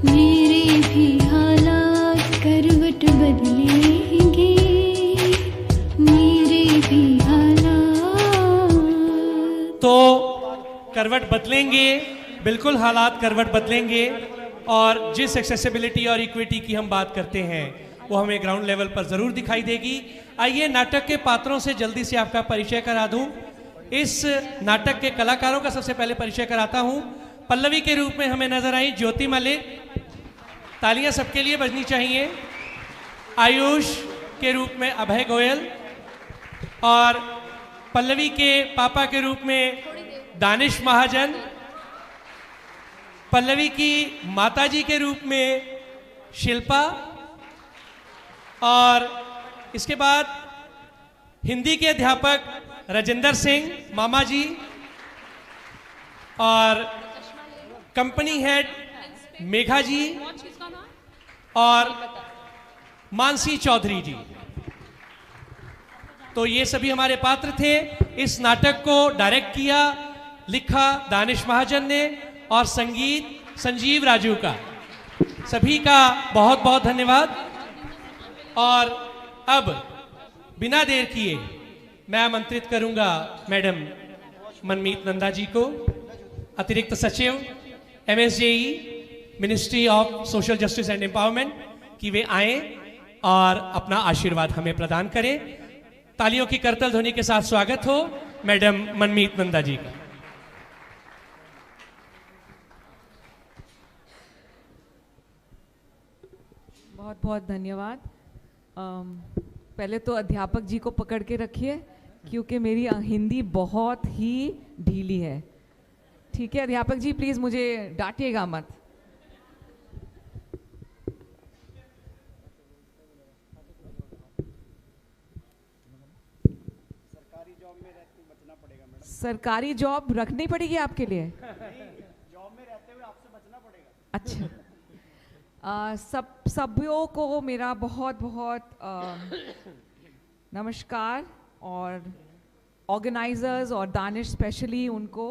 मेरे भी हालात, करवट बदलेंगे मेरे भी हालात। तो करवट बदलेंगे, बिल्कुल हालात करवट बदलेंगे। और जिस एक्सेसिबिलिटी और इक्विटी की हम बात करते हैं वो हमें ग्राउंड लेवल पर ज़रूर दिखाई देगी। आइए नाटक के पात्रों से जल्दी से आपका परिचय करा दूं। इस नाटक के कलाकारों का सबसे पहले परिचय कराता हूं। पल्लवी के रूप में हमें नजर आई ज्योति मलिक, तालियां सबके लिए बजनी चाहिए। आयुष के रूप में अभय गोयल, और पल्लवी के पापा के रूप में दानिश महाजन, पल्लवी की माताजी के रूप में शिल्पा, और इसके बाद हिंदी के अध्यापक राजेंद्र सिंह मामा जी, और कंपनी हेड मेघा जी, और मानसी चौधरी जी। तो ये सभी हमारे पात्र थे। इस नाटक को डायरेक्ट किया, लिखा दानिश महाजन ने, और संगीत संजीव राजू का। सभी का बहुत बहुत धन्यवाद। और अब बिना देर किए मैं आमंत्रित करूंगा मैडम मनमीत नंदा जी को, अतिरिक्त सचिव MSJE ministry of social justice and empowerment, कि वे आए और अपना आशीर्वाद हमें प्रदान करें। तालियों की करतल ध्वनि के साथ स्वागत हो मैडम मनमीत नंदा जी का। बहुत बहुत धन्यवाद। पहले तो अध्यापक जी को पकड़ के रखिए क्योंकि मेरी हिंदी बहुत ही ढीली है। ठीक है अध्यापक जी, प्लीज़ मुझे डांटिएगा मत। सरकारी जॉब रखनी पड़ेगी आपके लिए? जॉब में रहते हुए आपसे बचना पड़ेगा। अच्छा। सभ्यों को मेरा बहुत बहुत नमस्कार, और ऑर्गेनाइजर्स और दानिश स्पेशली उनको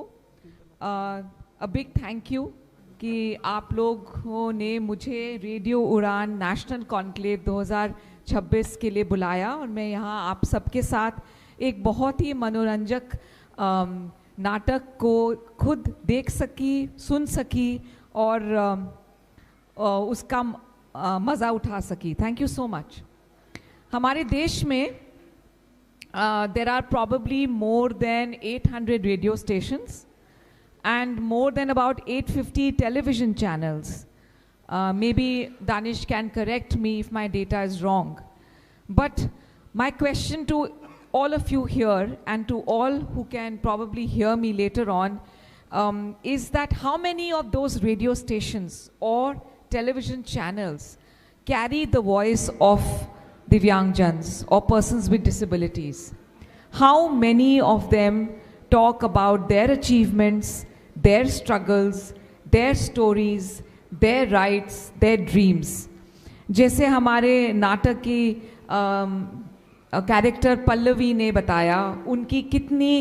अ बिग थैंक यू कि आप लोगों ने मुझे रेडियो उड़ान नेशनल कॉन्क्लेव 2026 के लिए बुलाया, और मैं यहाँ आप सबके साथ एक बहुत ही मनोरंजक नाटक को खुद देख सकी, सुन सकी, और उसका मज़ा उठा सकी। Thank you so much. हमारे देश में there are probably more than 800 radio stations and more than about 850 television channels. Maybe Danish can correct me if my data is wrong. But my question to all of you here and to all who can probably hear me later on is that how many of those radio stations or television channels carry the voice of Divyangjans or persons with disabilities? How many of them talk about their achievements, their struggles, their stories, their rights, their dreams? जैसे हमारे नाटक की character Pallavi ने बताया, उनकी कितनी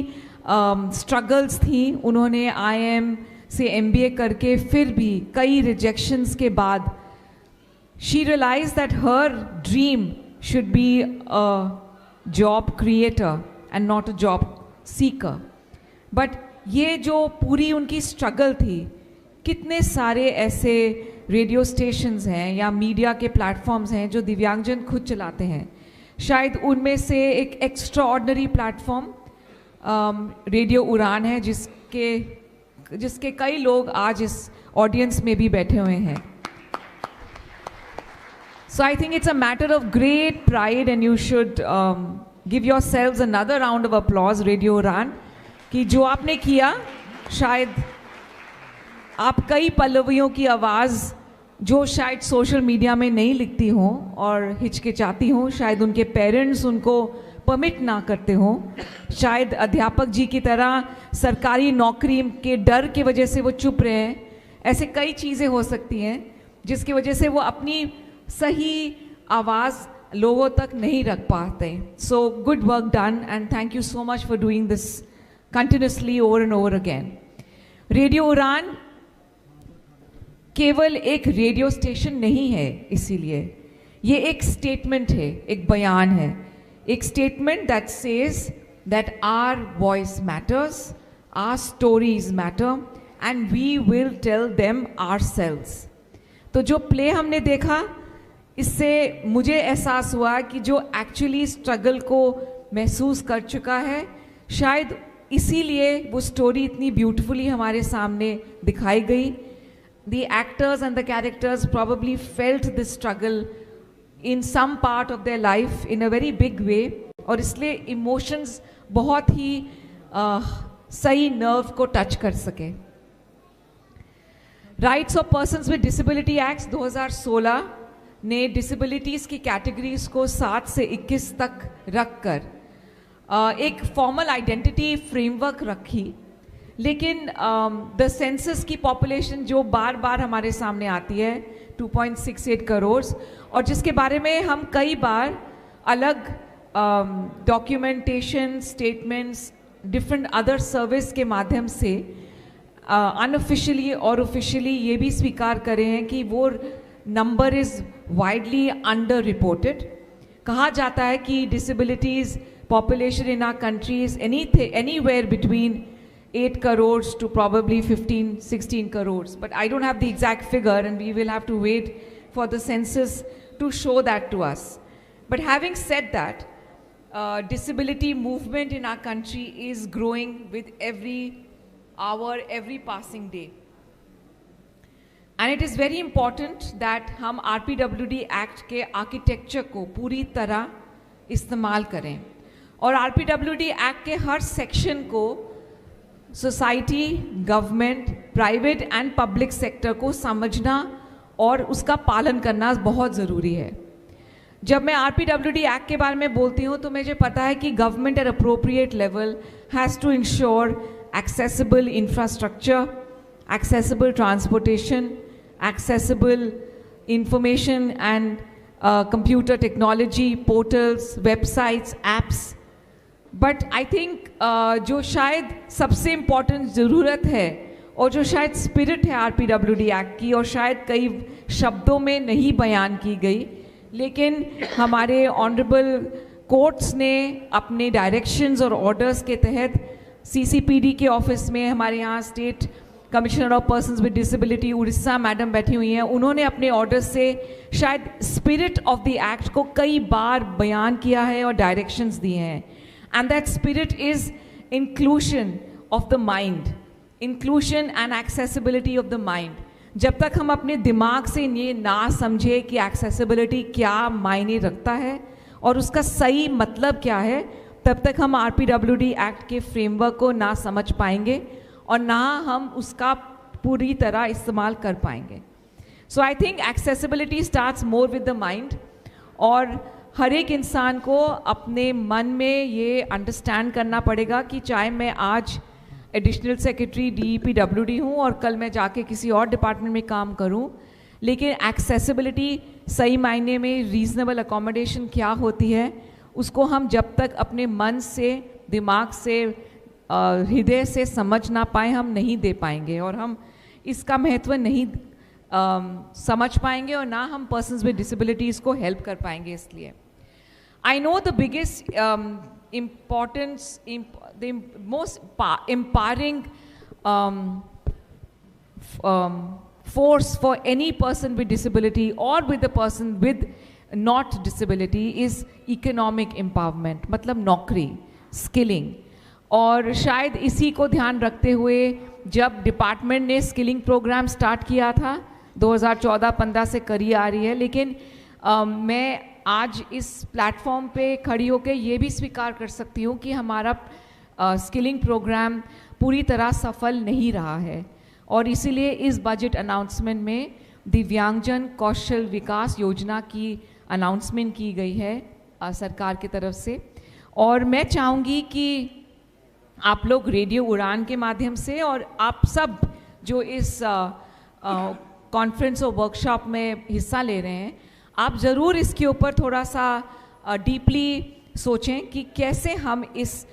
struggles थी। उन्होंने IIM से MBA करके फिर भी कई रिजेक्शंस के बाद she realized that her dream should be a job creator and not a job seeker. But ये जो पूरी उनकी स्ट्रगल थी, कितने सारे ऐसे रेडियो स्टेशंस हैं या मीडिया के प्लेटफॉर्म्स हैं जो दिव्यांगजन खुद चलाते हैं. शायद उनमें से एक एक्स्ट्रा ऑर्डिनरी प्लेटफॉर्म रेडियो उड़ान है, जिसके कई लोग आज इस ऑडियंस में भी बैठे हुए हैं. So I think it's a matter of great pride and you should give yourselves another round of applause, radio उड़ान, कि जो आपने किया. शायद आप कई पल्लवियों की आवाज़ जो शायद सोशल मीडिया में नहीं लिखती हों और हिचकिचाती हों, शायद उनके पेरेंट्स उनको परमिट ना करते हों, शायद अध्यापक जी की तरह सरकारी नौकरी के डर की वजह से वो चुप रहे हैं. ऐसे कई चीज़ें हो सकती हैं जिसकी वजह से वो अपनी सही आवाज़ लोगों तक नहीं रख पाते. So good work done and thank you so much for doing this continuously over and over again. Radio उड़ान केवल एक रेडियो स्टेशन नहीं है, इसीलिए ये एक स्टेटमेंट है, एक बयान है, एक statement that says that our voice matters, our stories matter and we will tell them ourselves. तो जो प्ले हमने देखा, इससे मुझे एहसास हुआ कि जो एक्चुअली स्ट्रगल को महसूस कर चुका है, शायद इसीलिए वो स्टोरी इतनी ब्यूटीफुली हमारे सामने दिखाई गई. The actors and the characters probably felt this struggle in some part of their life in a very big way, और इसलिए emotions बहुत ही सही nerve को touch कर सके. Rights of Persons with Disability Acts 2016 ने disabilities की categories को 7 से 21 तक रख कर एक formal identity framework रखी. लेकिन द सेंसस की पॉपुलेशन जो बार बार हमारे सामने आती है 2.68 करोड़, और जिसके बारे में हम कई बार अलग documentation, statements, different other service के माध्यम से अनऑफिशियली और ऑफिशियली ये भी स्वीकार करे हैं कि वो number is widely under reported. कहा जाता है कि disabilities population in our country is anywhere between 8 crores to probably 15-16 crores, but I don't have the exact figure and we will have to wait for the census to show that to us. But having said that, disability movement in our country is growing with every hour, every passing day. And it is very important that हम RPWD Act के architecture को पूरी तरह इस्तेमाल करें, और RPWD Act के हर section को society, government, private and public sector को समझना और उसका पालन करना बहुत ज़रूरी है. जब मैं RPWD एक्ट के बारे में बोलती हूँ तो मुझे पता है कि government at appropriate level has to ensure accessible infrastructure, accessible transportation, accessible information and computer technology, portals, websites, apps. But I think जो शायद सबसे इम्पॉर्टेंट ज़रूरत है और जो शायद स्पिरिट है RPWD एक्ट की, और शायद कई शब्दों में नहीं बयान की गई, लेकिन हमारे ऑनरेबल कोर्ट्स ने अपने डायरेक्शंस और ऑर्डर्स के तहत CCPD के ऑफिस में, हमारे यहाँ state commissioner of persons with disability Orissa madam बैठी हुई हैं, उन्होंने अपने ऑर्डर्स से शायद स्पिरिट ऑफ द एक्ट को कई बार बयान किया है और डायरेक्शंस दिए हैं. And that spirit is inclusion of the mind, inclusion and accessibility of the mind. जब तक हम अपने दिमाग से ये ना समझे कि accessibility क्या मायने रखता है और उसका सही मतलब क्या है, तब तक हम RPWD एक्ट के फ्रेमवर्क को ना समझ पाएंगे और ना हम उसका पूरी तरह इस्तेमाल कर पाएंगे. So I think accessibility starts more with the mind, और हर एक इंसान को अपने मन में ये अंडरस्टैंड करना पड़ेगा कि चाहे मैं आज एडिशनल सेक्रेटरी DEPWD हूँ और कल मैं जाके किसी और डिपार्टमेंट में काम करूँ, लेकिन एक्सेसिबिलिटी सही मायने में रीजनेबल अकोमोडेशन क्या होती है, उसको हम जब तक अपने मन से, दिमाग से, हृदय से समझ ना पाए, हम नहीं दे पाएंगे और हम इसका महत्व नहीं समझ पाएंगे और ना हम पर्सन्स विद डिसेबिलिटीज़ को हेल्प कर पाएंगे. इसलिए I know the biggest importance, the most empowering force for any person with disability or with a person with not disability is economic empowerment, मतलब नौकरी, skilling. और शायद इसी को ध्यान रखते हुए जब डिपार्टमेंट ने स्किलिंग प्रोग्राम स्टार्ट किया था 2014-15 से करी आ रही है, लेकिन मैं आज इस प्लेटफॉर्म पे खड़ी होकर ये भी स्वीकार कर सकती हूँ कि हमारा स्किलिंग प्रोग्राम पूरी तरह सफल नहीं रहा है, और इसीलिए इस बजट अनाउंसमेंट में दिव्यांगजन कौशल विकास योजना की अनाउंसमेंट की गई है सरकार की तरफ से। और मैं चाहूँगी कि आप लोग रेडियो उड़ान के माध्यम से और आप सब जो इस कॉन्फ्रेंस और वर्कशॉप में हिस्सा ले रहे हैं, आप ज़रूर इसके ऊपर थोड़ा सा डीपली सोचें कि कैसे हम इस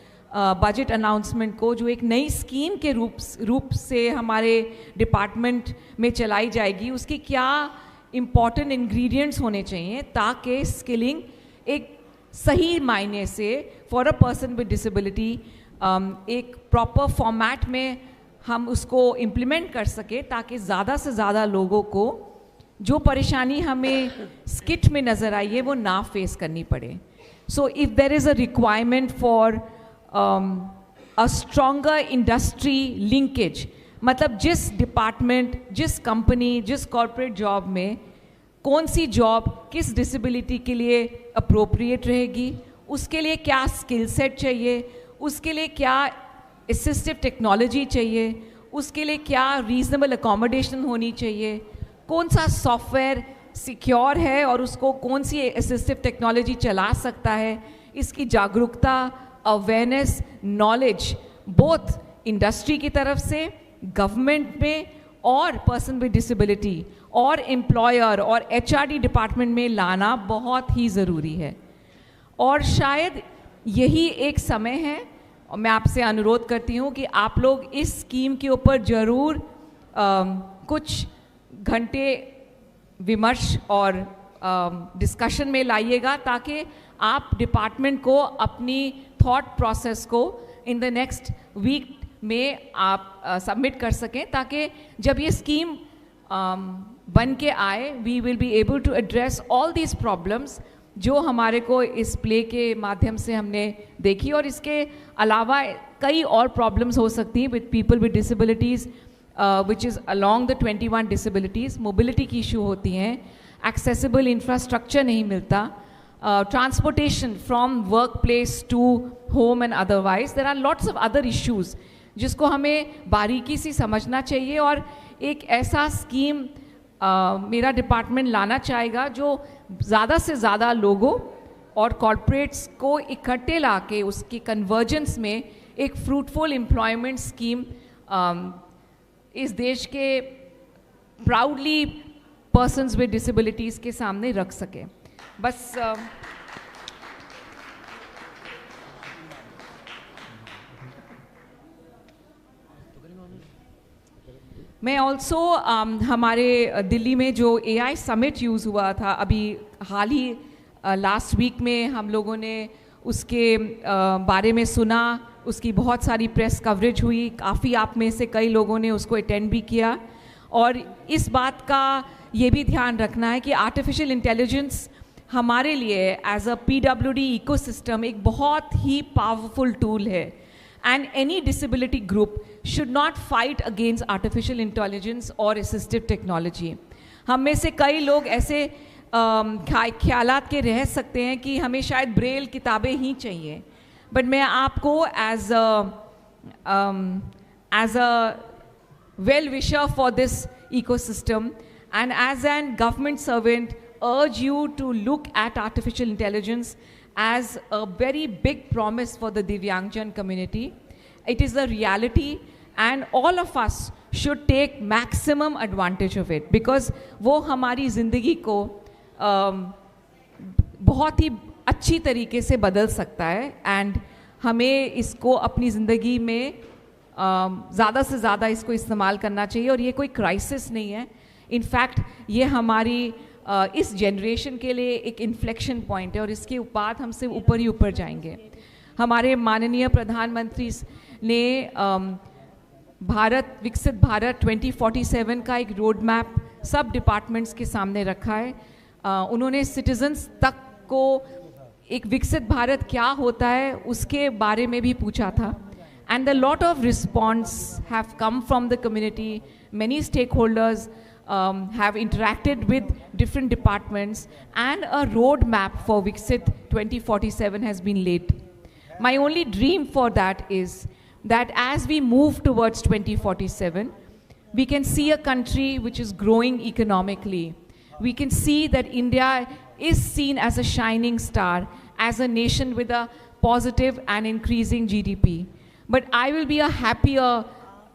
बजट अनाउंसमेंट को जो एक नई स्कीम के रूप से हमारे डिपार्टमेंट में चलाई जाएगी, उसके क्या इम्पॉर्टेंट इंग्रेडिएंट्स होने चाहिए ताकि स्किलिंग एक सही मायने से for a person with disability एक प्रॉपर फॉर्मेट में हम उसको इम्प्लीमेंट कर सके, ताकि ज़्यादा से ज़्यादा लोगों को जो परेशानी हमें स्किट में नज़र आई है वो ना फेस करनी पड़े। So if there is a requirement for a stronger industry linkage, मतलब जिस डिपार्टमेंट, जिस कंपनी, जिस कॉरपोरेट जॉब में कौन सी जॉब किस डिसेबिलिटी के लिए अप्रोप्रिएट रहेगी, उसके लिए क्या स्किल सेट चाहिए, उसके लिए क्या असिस्टिव टेक्नोलॉजी चाहिए, उसके लिए क्या रीजनेबल अकोमोडेशन होनी चाहिए, कौन सा सॉफ्टवेयर सिक्योर है और उसको कौन सी असिस्टिव टेक्नोलॉजी चला सकता है, इसकी जागरूकता, अवेयरनेस, नॉलेज बोथ इंडस्ट्री की तरफ से, गवर्नमेंट में और पर्सन विद डिसेबिलिटी और एम्प्लॉयर और एचआरडी डिपार्टमेंट में लाना बहुत ही ज़रूरी है। और शायद यही एक समय है, और मैं आपसे अनुरोध करती हूँ कि आप लोग इस स्कीम के ऊपर ज़रूर कुछ घंटे विमर्श और डिस्कशन में लाइएगा, ताकि आप डिपार्टमेंट को अपनी थॉट प्रोसेस को इन द नेक्स्ट वीक में आप सबमिट कर सकें, ताकि जब ये स्कीम बन के आए we will be able to address all these problems जो हमारे को इस प्ले के माध्यम से हमने देखी। और इसके अलावा कई और प्रॉब्लम्स हो सकती हैं with people with disabilities which is along the 21 disabilities. Mobility की इशू होती हैं, एक्सेसिबल इंफ्रास्ट्रक्चर नहीं मिलता, transportation from work place to home and otherwise, there are lots of other issues जिसको हमें बारीकी से समझना चाहिए। और एक ऐसा स्कीम मेरा डिपार्टमेंट लाना चाहेगा जो ज़्यादा से ज़्यादा लोगों और कॉरपोरेट्स को इकट्ठे ला के उसकी कन्वर्जेंस में एक फ्रूटफुल एम्प्लॉयमेंट स्कीम इस देश के प्राउडली पर्सन्स विद डिसेबिलिटीज़ के सामने रख सके। बस मैं ऑल्सो हमारे दिल्ली में जो AI समिट यूज़ हुआ था अभी हाल ही लास्ट वीक में, हम लोगों ने उसके बारे में सुना, उसकी बहुत सारी प्रेस कवरेज हुई, काफ़ी आप में से कई लोगों ने उसको अटेंड भी किया। और इस बात का ये भी ध्यान रखना है कि आर्टिफिशियल इंटेलिजेंस हमारे लिए एज अ PWD इकोसिस्टम एक बहुत ही पावरफुल टूल है, and any disability group should not fight against artificial intelligence or assistive technology. हम में से कई लोग ऐसे ख्यालात के रह सकते हैं कि हमें शायद ब्रेल किताबें ही चाहिए, बट मैं आपको as a well wisher for this ecosystem and as an government servant urge you to look at artificial intelligence as a very big promise for the Divyangjan community. It is a reality and all of us should take maximum advantage of it because वो हमारी ज़िंदगी को बहुत ही अच्छी तरीके से बदल सकता है and हमें इसको अपनी ज़िंदगी में ज़्यादा से ज़्यादा इसको इस्तेमाल करना चाहिए। और ये कोई क्राइसिस नहीं है, इनफैक्ट ये हमारी इस जनरेशन के लिए एक इन्फ्लेक्शन पॉइंट है और इसके बाद हम सिर्फ ऊपर ही ऊपर जाएंगे। हमारे माननीय प्रधानमंत्री ने विकसित भारत 2047 का एक रोड मैप सब डिपार्टमेंट्स के सामने रखा है। उन्होंने सिटीजन्स तक को एक विकसित भारत क्या होता है उसके बारे में भी पूछा था। And a lot of response have come from the community. Many stakeholders have interacted with different departments and a road map for Viksit 2047 has been laid. My only dream for that is that as we move towards 2047, we can see a country which is growing economically. We can see that India is seen as a shining star, as a nation with a positive and increasing GDP. But I will be a happier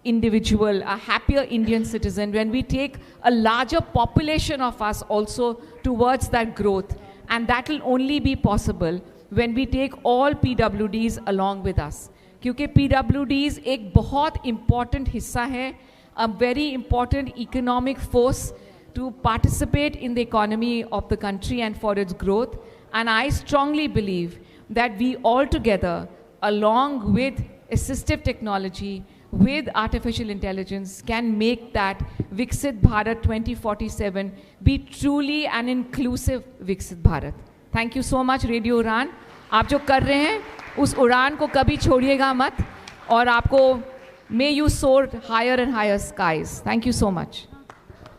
individual, a happier Indian citizen when we take a larger population of us also towards that growth. And that will only be possible when we take all PWDs along with us. क्योंकि PWDs एक बहुत important हिस्सा है, a very important economic force to participate in the economy of the country and for its growth. And I strongly believe that we all together, along with assistive technology, with artificial intelligence, can make that Viksit Bharat 2047 be truly an inclusive Viksit Bharat. Thank you so much, Radio Uran. आप जो कर रहे हैं उस उड़ान को कभी छोड़िएगा मत और आपको may you soar higher and higher skies. Thank you so much.